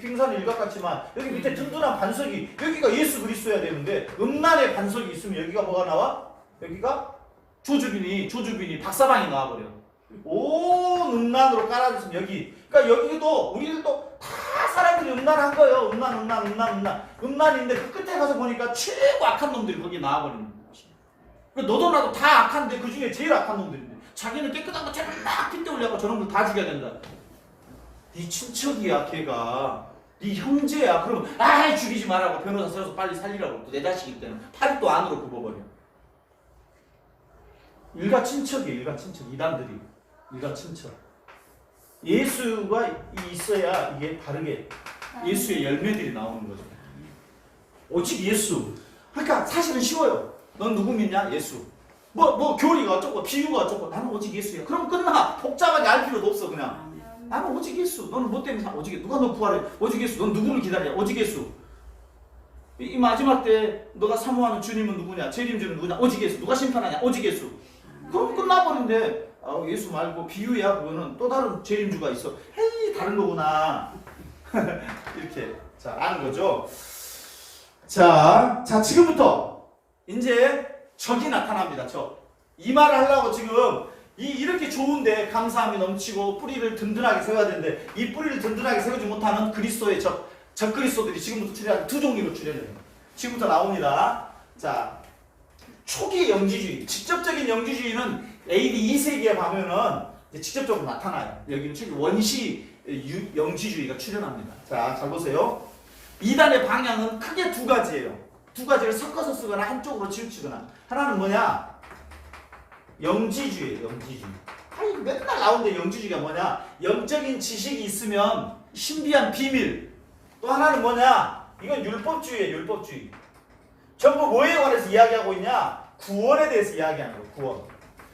빙산의 일각같지만 여기 밑에 든든한 반석이 여기가 예수 그리스도여야 되는데 음란의 반석이 있으면 여기가 뭐가 나와? 여기가 조주빈이 박사방이 나와버려. 온 음란으로 깔아줬으면 여기 그러니까 여기도 우리들도 다 사람들이 음란한 거예요. 음란인데 그 끝에 가서 보니까 최고 악한 놈들이 거기 나와버리는 것이. 그러니까 너도 나도 다 악한데 그 중에 제일 악한 놈들인데 자기는 깨끗한 거 막 핏대올려고 저놈들 다 죽여야 된다. 네 친척이야 걔가 네 형제야. 그러면 죽이지 말라고 변호사 세워서 빨리 살리라고. 내 자식이기 때문에 팔이 또 안으로 굽어버려. 일가 친척이에요. 이단들이 일가 친척. 예수가 있어야 이게 다르게 예수의 열매들이 나오는 거죠. 오직 예수. 그러니까 사실은 쉬워요. 넌 누구 믿냐? 예수. 뭐 교리가 어쩌고 비유가 어쩌고 나는 오직 예수야. 그럼 끝나. 복잡하게 알 필요도 없어. 그냥 나는 오직 예수. 너는 뭐 때문에 오직 예수. 누가 너 부활해? 오직 예수. 넌 누구를 기다려? 오직 예수. 이 마지막 때 너가 사모하는 주님은 누구냐? 재림주는 누구냐? 오직 예수. 누가 심판하냐? 오직 예수. 그럼 끝나버린데 예수 말고 비유야. 그거는 또 다른 재림주가 있어. 헤이 다른 거구나. 이렇게 자 아는 거죠. 자 지금부터 이제 적이 나타납니다. 이 말을 하려고 지금 이렇게 좋은데 감사함이 넘치고 뿌리를 든든하게 세워야 되는데 이 뿌리를 든든하게 세우지 못하는 그리스도의 적 그리스도들이 지금부터 출현하는 두 종류로 출현해요. 지금부터 나옵니다. 자 초기 영지주의, 직접적인 영지주의는 AD 2세기에 가면은 이제 직접적으로 나타나요. 여기는 초기 원시 영지주의가 출현합니다. 자, 잘 보세요. 이단의 방향은 크게 두 가지예요. 두 가지를 섞어서 쓰거나 한쪽으로 치우치거나. 하나는 뭐냐? 영지주의예요. 영지주의. 아니 맨날 나오는데 영지주의가 뭐냐? 영적인 지식이 있으면 신비한 비밀. 또 하나는 뭐냐? 이건 율법주의예요. 율법주의. 전부 뭐에 관해서 이야기하고 있냐? 구원에 대해서 이야기하는 거예요. 구원.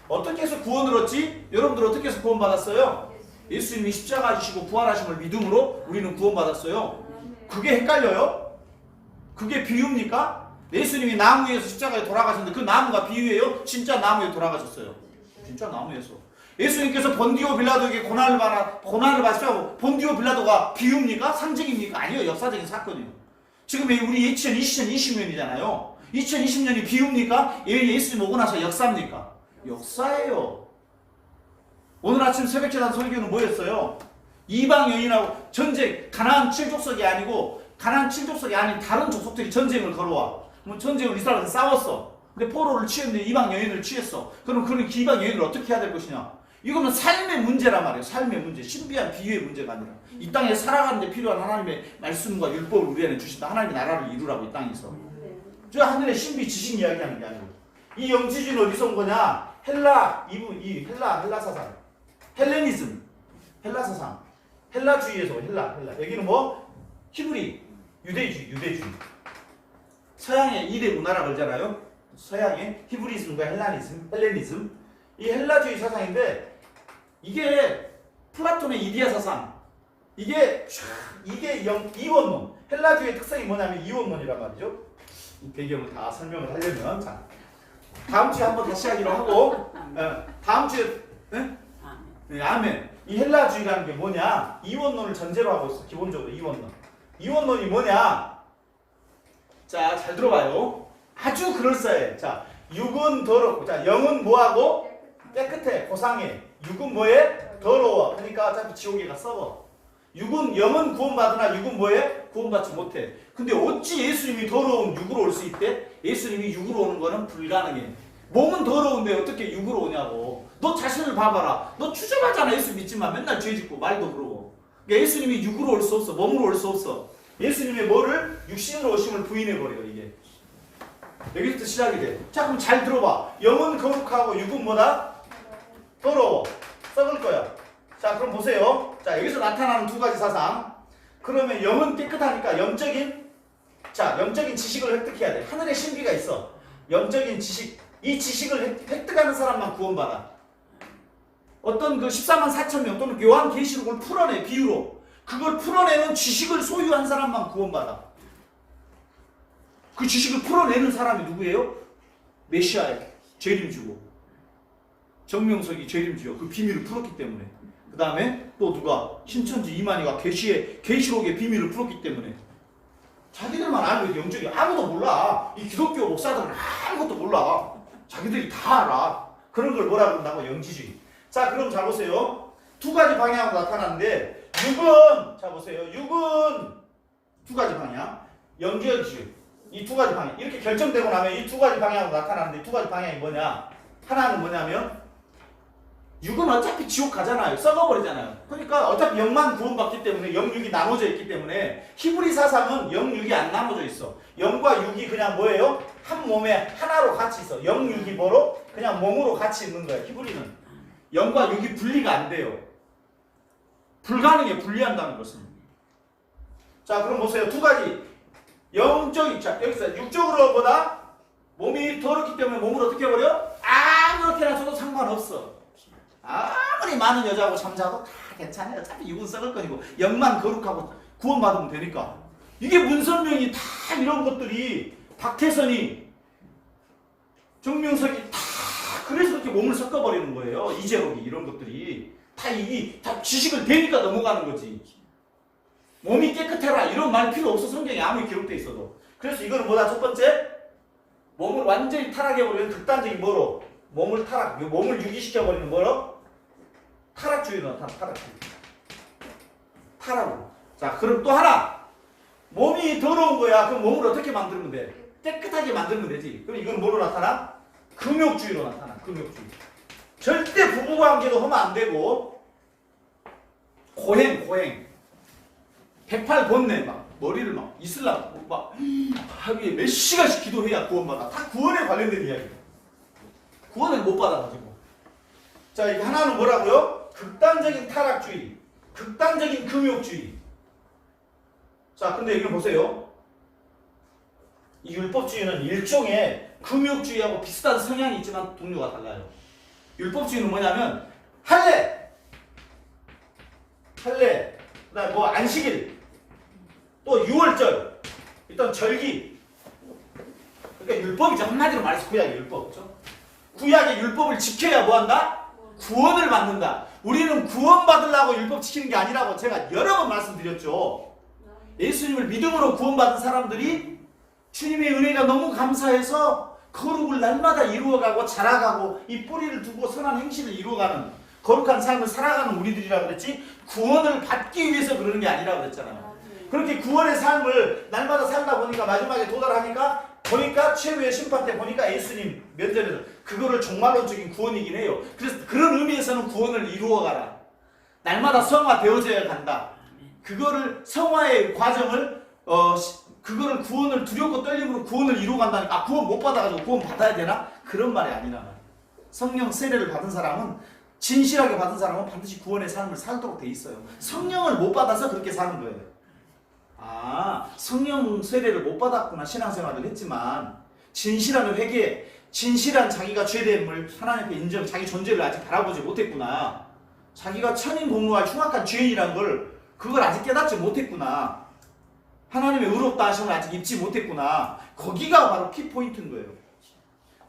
어떻게 해서 구원을 얻지? 여러분들 어떻게 해서 구원받았어요? 예수님이 십자가 지시고 부활하심을 믿음으로 우리는 구원받았어요. 그게 헷갈려요? 그게 비유입니까? 예수님이 나무에서 십자가에 돌아가셨는데 그 나무가 비유예요? 진짜 나무에 돌아가셨어요. 진짜 나무에서. 예수님께서 본디오 빌라도에게 고난을 받으시고 본디오 빌라도가 비유입니까? 상징입니까? 아니요. 역사적인 사건이에요. 지금 우리 2020년이잖아요. 2020년이 비유입니까? 예수님 오고 나서 역사입니까? 역사예요. 오늘 아침 새벽제단 설교는 뭐였어요? 이방 여인하고 전쟁, 가나안 7족속이 아니고 가나안 7족속이 아닌 다른 족속들이 전쟁을 걸어와. 그럼 전쟁을 이스라엘에서 싸웠어. 근데 포로를 취했는데 이방 여인을 취했어. 그럼 그런 이방 여인을 어떻게 해야 될 것이냐? 이거는 삶의 문제란 말이에요. 삶의 문제. 신비한 비유의 문제가 아니라. 이 땅에 살아가는 데 필요한 하나님의 말씀과 율법을 우리 안에 주신다. 하나님의 나라를 이루라고 이 땅에서. 저 하늘의 신비 지식 이야기하는 게 아니고. 이 영지주의는 어디서 온 거냐? 헬라 사상. 헬레니즘. 헬라 사상. 헬라주의에서 헬라. 여기는 뭐? 히브리. 유대주의. 서양의 2대 문화라 그러잖아요. 서양의 히브리즘과 헬레니즘. 이 헬라주의 사상인데 이게 플라톤의 이디아 사상. 이게 이원론. 헬라주의 특성이 뭐냐면 이원론이란 말이죠. 이 배경을 다 설명을 하려면 자, 다음 주에 한번 다시 하기로 하고 다음 주에 네, 아멘. 이 헬라주의라는 게 뭐냐? 이원론을 전제로 하고 있어. 기본적으로 이원론. 이원론이 뭐냐? 자, 잘 들어봐요. 아주 그럴싸해. 자, 육은 더럽고, 자, 영은 뭐하고? 깨끗해, 고상해. 육은 뭐해? 더러워. 그러니까 어차피 지옥에 가 썩어. 영은 구원받으나 육은 뭐해? 구원받지 못해. 근데 어찌 예수님이 더러운 육으로 올 수 있대? 예수님이 육으로 오는 거는 불가능해. 몸은 더러운데 어떻게 육으로 오냐고. 너 자신을 봐봐라. 너 추잡하잖아. 예수 믿지만 맨날 죄 짓고 말도 그러고. 그러니까 예수님이 육으로 올 수 없어. 몸으로 올 수 없어. 예수님의 뭐를? 육신으로 오심을 부인해버려요. 이게. 여기부터 시작이 돼. 자, 그럼 잘 들어봐. 영은 거룩하고 육은 뭐다? 더러워. 썩을 거야. 자, 그럼 보세요. 자, 여기서 나타나는 두 가지 사상. 그러면 영은 깨끗하니까 영적인 지식을 획득해야 돼. 하늘의 신비가 있어. 영적인 지식. 이 지식을 획득하는 사람만 구원받아. 어떤 그 14만 4천 명 또는 요한 계시록을 풀어내 비유로. 그걸 풀어내는 지식을 소유한 사람만 구원받아. 그 지식을 풀어내는 사람이 누구예요? 메시아의 재림주고 정명석이 재림주요. 그 비밀을 풀었기 때문에. 그 다음에 또 누가? 신천지 이만희가 계시록의 비밀을 풀었기 때문에. 자기들만 알고 있는 영적이 아무도 몰라. 이 기독교 목사들은 아무것도 몰라. 자기들이 다 알아. 그런 걸 뭐라 그런다고? 영지주의. 자, 그럼 잘 보세요. 두 가지 방향으로 나타나는데 자 보세요. 육은 두 가지 방향. 영지주의. 이 두 가지 방향. 이렇게 결정되고 나면 이 두 가지 방향으로 나타나는데 이 두 가지 방향이 뭐냐? 하나는 뭐냐면 육은 어차피 지옥 가잖아요. 썩어버리잖아요. 그러니까 어차피 영만 구원받기 때문에 영육이 나눠져 있기 때문에 히브리 사상은 영육이 안 나눠져 있어. 영과 육이 그냥 뭐예요? 한 몸에 하나로 같이 있어. 영육이 뭐로? 그냥 몸으로 같이 있는 거예요. 히브리는. 영과 육이 분리가 안 돼요. 불가능해. 분리한다는 것은. 자, 그럼 보세요. 두 가지. 영적인, 자, 여기서 육적으로 보다 몸이 더럽기 때문에 몸을 어떻게 해버려? 아무렇게나 줘도 상관없어. 아무리 많은 여자하고 잠자도 다 괜찮아요. 어차피 육은 썩을 거니고 영만 거룩하고 구원받으면 되니까. 이게 문선명이 다 이런 것들이 박태선이 정명석이 다 그래서 그렇게 몸을 섞어버리는 거예요. 이재록이 이런 것들이 다 이게 다 지식을 되니까 넘어가는 거지. 몸이 깨끗해라 이런 말 필요 없어. 성경에 아무리 기록돼 있어도. 그래서 이거는 뭐다? 첫 번째 몸을 완전히 타락해버리는 극단적인 뭐로? 몸을 유기시켜버리는 뭐로? 타락주의는 타락주의. 타락으로. 자, 그럼 또 하나. 몸이 더러운 거야. 그럼 몸을 어떻게 만들면 돼? 깨끗하게 만들면 되지. 그럼 이건 뭐로 나타나? 금욕주의로 나타나. 금욕주의. 절대 부부관계도 하면 안 되고 고행 108번뇌 막 머리를 막 이슬람 막 하루에 몇 시간씩 기도해야 구원받아. 다 구원에 관련된 이야기예요. 구원을 못 받아가지고. 자, 이게 하나는 뭐라고요? 극단적인 타락주의, 극단적인 금욕주의. 자, 근데 이거 보세요. 이 율법주의는 일종의 금욕주의하고 비슷한 성향이 있지만 동료가 달라요. 율법주의는 뭐냐면 할례, 그다음에 뭐 안식일, 또 유월절, 일단 절기. 그러니까 율법이죠. 한마디로 말해서 구약의 율법, 그렇죠? 구약의 율법을 지켜야 뭐한다? 구원을 받는다. 우리는 구원받으려고 율법 지키는 게 아니라고 제가 여러 번 말씀드렸죠. 예수님을 믿음으로 구원받은 사람들이 주님의 은혜가 너무 감사해서 거룩을 날마다 이루어가고 자라가고 이 뿌리를 두고 선한 행실을 이루어가는 거룩한 삶을 살아가는 우리들이라고 그랬지, 구원을 받기 위해서 그러는 게 아니라고 그랬잖아요. 그렇게 구원의 삶을 날마다 살다 보니까 마지막에 도달하니까 보니까 최후의 심판 때 보니까 예수님 면전에서 그거를 종말론적인 구원이긴 해요. 그래서 그런 의미에서는 구원을 이루어가라. 날마다 성화되어져야 간다. 그거를 성화의 과정을 그거를 구원을 두렵고 떨림으로 구원을 이루어간다니까. 아, 구원 못 받아가지고 구원 받아야 되나? 그런 말이 아니라 말이야. 성령 세례를 받은 사람은, 진실하게 받은 사람은 반드시 구원의 삶을 살도록 돼 있어요. 성령을 못 받아서 그렇게 사는 거예요. 아, 성령 세례를 못 받았구나. 신앙생활을 했지만 진실한 회개, 진실한 자기가 죄됨을 하나님 앞에 인정, 자기 존재를 아직 바라보지 못했구나. 자기가 천인공노할 흉악한 죄인이란 걸 그걸 아직 깨닫지 못했구나. 하나님의 의롭다 하심을 아직 입지 못했구나. 거기가 바로 키포인트인 거예요.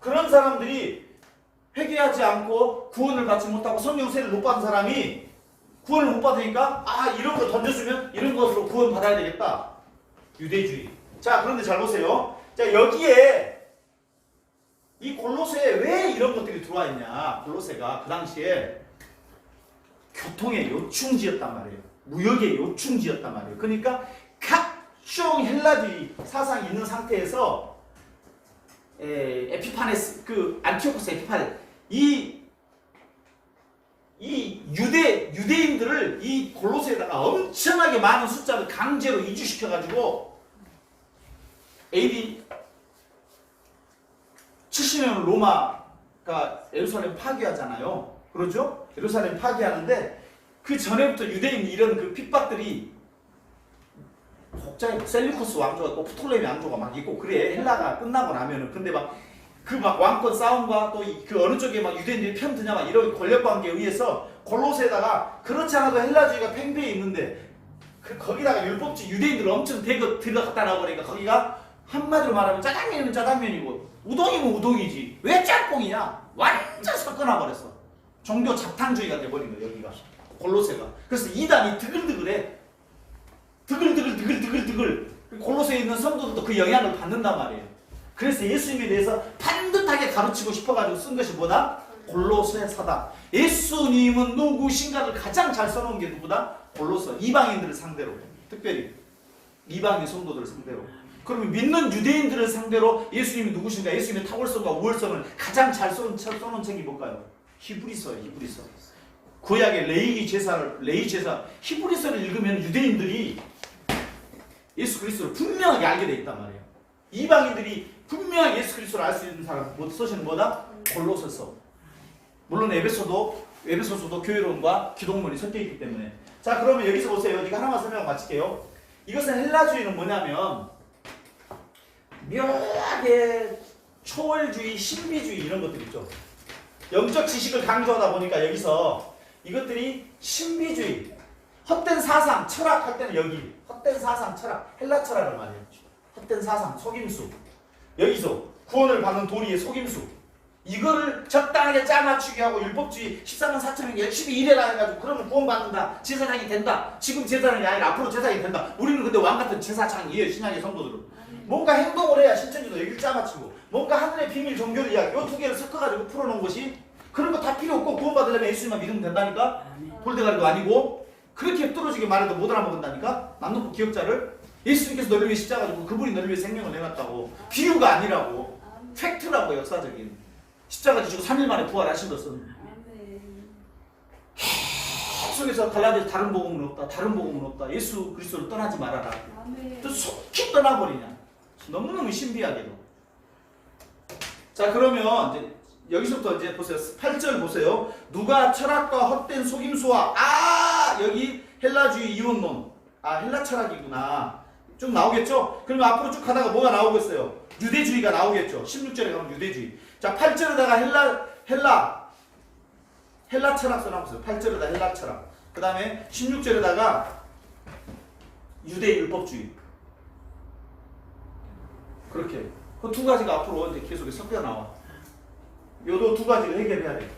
그런 사람들이 회개하지 않고 구원을 받지 못하고 성령 세례를 못 받은 사람이 구원을 못 받으니까 아, 이런 거 던져주면 이런 것으로 구원 받아야 되겠다. 유대주의. 자, 그런데 잘 보세요. 자, 여기에 이 골로새에 왜 이런 것들이 들어와 있냐. 골로새가 그 당시에 교통의 요충지였단 말이에요. 무역의 요충지였단 말이에요. 그러니까 각종 헬라주의 사상이 있는 상태에서 에피파네스, 그 안티오코스 에피파네스, 이 유대인들을 이 골로새에다가 엄청나게 많은 숫자를 강제로 이주시켜가지고 AD 70년 로마가 예루살렘 파괴하잖아요. 그러죠? 예루살렘 파괴하는데 그 전에부터 유대인 이런 그 핍박들이 복잡해. 셀리쿠스 왕조가 있고 프톨레미 왕조가 막 있고 그래. 헬라가 끝나고 나면은. 근데 막 그 막 왕권 싸움과 또 그 어느 쪽에 막 유대인들이 편드냐 막 이런 권력 관계에 의해서 골로새에다가 그렇지 않아도 헬라주의가 팽배해 있는데 거기다가 율법주의 유대인들을 엄청 들어갔다 나오니까 거기가 한마디로 말하면 짜장면이면 짜장면이고 우동이면 우동이지 왜 짬뽕이냐. 완전 섞어놔 버렸어. 종교 잡탕주의가 돼버린 거예요. 여기가 골로새가. 그래서 이단이 드글드글해. 드글 골로새에 있는 성도들도 그 영향을 받는단 말이에요. 그래서 예수님에 대해서 반듯하게 가르치고 싶어가지고 쓴 것이 뭐다? 골로새서다. 예수님은 누구신가를 가장 잘 써놓은 게 누구다? 골로새. 이방인들을 상대로, 특별히 이방인 성도들을 상대로. 그러면 믿는 유대인들을 상대로 예수님이 누구신가, 예수님의 탁월성과 우월성을 가장 잘 써놓은 책이 뭘까요? 히브리서예요. 히브리서. 구약의 레이 제사 히브리서를 읽으면 유대인들이 예수 그리스도를 분명하게 알게 돼 있단 말이에요. 이방인들이 분명하게 예수 그리스도를 알 수 있는 사람 서신은 뭐다? 골로새서. 물론 에베소서도 교회론과 기독론이 섞여 있기 때문에. 자, 그러면 여기서 보세요. 이거 하나만 설명 마칠게요. 이것은 헬라주의는 뭐냐면 묘하게 초월주의, 신비주의 이런 것들 있죠. 영적 지식을 강조하다 보니까 여기서 이것들이 신비주의, 헛된 사상, 철학 할 때는 여기 헛된 사상, 철학, 헬라 철학을 말해요. 헛된 사상, 속임수. 여기서 구원을 받는 도리의 속임수. 이거를 적당하게 짜맞추게 하고 율법주의 14만 4천명 열심히 일해라 해가지고 그러면 구원받는다. 제사장이 된다. 지금 제사장이 아니라 앞으로 제사장이 된다. 우리는 근데 왕같은 제사장이에요. 신약의 성도들은. 뭔가 행동을 해야 신천지도 여기를 짜맞추고 뭔가 하늘의 비밀 종교를 이야기 이 두 개를 섞어가지고 풀어놓은 것이 그런 거 다 필요 없고 구원받으려면 예수님만 믿으면 된다니까. 볼대가리도 아니고 그렇게 뚫어지게 말해도 못 알아먹는다니까. 남노부 기억자를 예수님께서 너를 위해 십자가 지고 그분이 너를 위해 생명을 내놨다고. 비유가 아니라고. 팩트라고. 역사적인. 십자가 지시고 3일 만에 부활하신 것은 계속해서 갈라디아서 다른 복음은 없다. 다른 복음은 없다. 예수 그리스도를 떠나지 말아라. 또 속히 떠나버리냐. 너무너무 신비하게도. 자, 그러면 이제 여기서부터 이제 보세요. 8절 보세요. 누가 철학과 헛된 속임수와 여기 헬라주의 이원론. 헬라 철학이구나. 쭉 나오겠죠? 그러면 앞으로 쭉 가다가 뭐가 나오겠어요? 유대주의가 나오겠죠. 16절에 가면 유대주의. 자, 8절에다가 헬라 철학 써놔보세요. 8절에다 헬라 철학. 그 다음에 16절에다가 유대 율법주의. 그렇게. 그 두 가지가 앞으로 이제 계속해서 섞여 나와. 요도 두 가지를 해결해야 돼.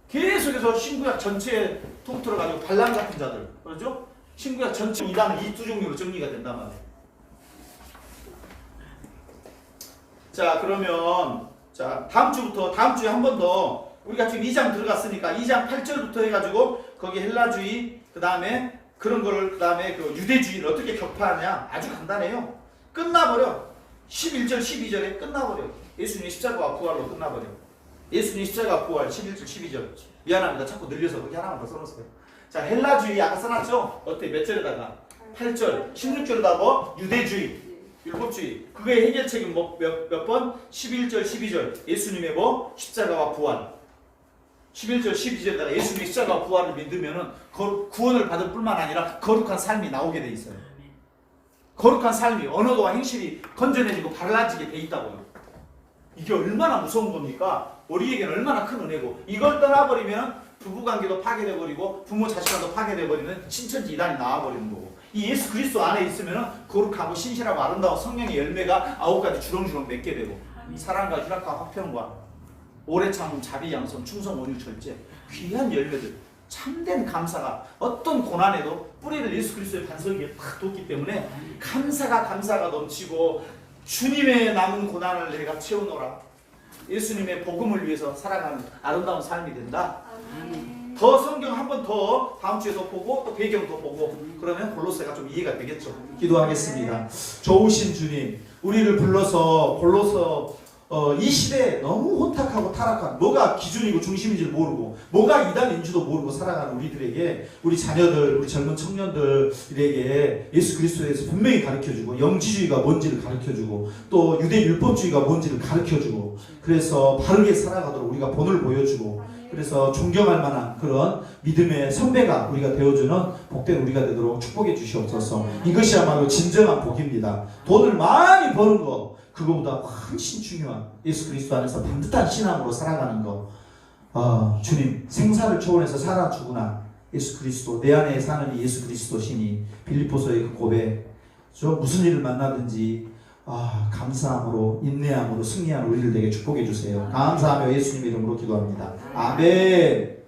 계속해서 신구약 전체에 통틀어 가지고 반란 같은 자들. 그렇죠? 신구약 전체 이단은 이 두 종류로 정리가 된단 말이에요. 자, 그러면 다음 주에 한 번 더 우리가 지금 2장 들어갔으니까 2장 8절부터 해가지고 거기 헬라주의 그 다음에 그런 거를 그 다음에 그 유대주의를 어떻게 격파하냐. 아주 간단해요. 끝나버려. 11절 12절에 끝나버려. 예수님의 십자가와 부활로 끝나버려. 예수님의 십자가와 부활 11절 12절. 미안합니다. 자꾸 늘려서 거기 하나만 더 써놓으세요. 자, 헬라주의 아까 써놨죠? 어때? 몇 절에다가? 8절 16절에다가 뭐? 유대주의 율법주의. 그거의 해결책은 몇 번? 11절 12절. 예수님의 뭐? 십자가와 부활. 11절 12절에다가 예수님의 십자가와 부활을 믿으면은 구원을 받을 뿐만 아니라 거룩한 삶이 나오게 돼 있어요. 거룩한 삶이 언어도와 행실이 건전해지고 달라지게 돼 있다고요. 이게 얼마나 무서운 겁니까? 우리에게는 얼마나 큰 은혜고. 이걸 떠나버리면 부부관계도 파괴돼 버리고 부모 자식과도 파괴돼 버리는 신천지 이단이 나와버리는 거고. 이 예수 그리스도 안에 있으면은 거룩하고 신실하고 아름다운 성령의 열매가 9가지 주렁주렁 맺게 되고, 사랑과 희락과 화평과 오래 참음 자비 양성 충성 온유 절제, 귀한 열매들, 참된 감사가 어떤 고난에도 뿌리를 예수 그리스도의 반석에 팍 뒀기 때문에 감사가 넘치고 주님의 남은 고난을 내가 채우노라. 예수님의 복음을 위해서 살아가는 아름다운 삶이 된다. 더 성경 한 번 더 다음 주에 더 보고 또 배경 더 보고 그러면 골로새가 좀 이해가 되겠죠. 기도하겠습니다. 좋으신 주님, 우리를 불러서 골로새 이 시대에 너무 혼탁하고 타락한, 뭐가 기준이고 중심인지를 모르고 뭐가 이단인지도 모르고 살아가는 우리들에게, 우리 자녀들, 우리 젊은 청년들에게 예수 그리스도에 대해서 분명히 가르쳐주고 영지주의가 뭔지를 가르쳐주고 또 유대 율법주의가 뭔지를 가르쳐주고, 그래서 바르게 살아가도록 우리가 본을 보여주고, 그래서 존경할 만한 그런 믿음의 선배가 우리가 되어주는 복된 우리가 되도록 축복해 주시옵소서. 이것이야말로 진정한 복입니다. 돈을 많이 버는 거 그거보다 훨씬 중요한 예수 그리스도 안에서 반듯한 신앙으로 살아가는 거. 주님, 생사를 초월해서 살아주구나. 예수 그리스도, 내 안에 사는 이 예수 그리스도시니 빌립보서의 그 고백, 저 무슨 일을 만나든지 감사함으로 인내함으로 승리하는 우리를 되게 축복해 주세요. 감사하며 예수님 이름으로 기도합니다. 아멘.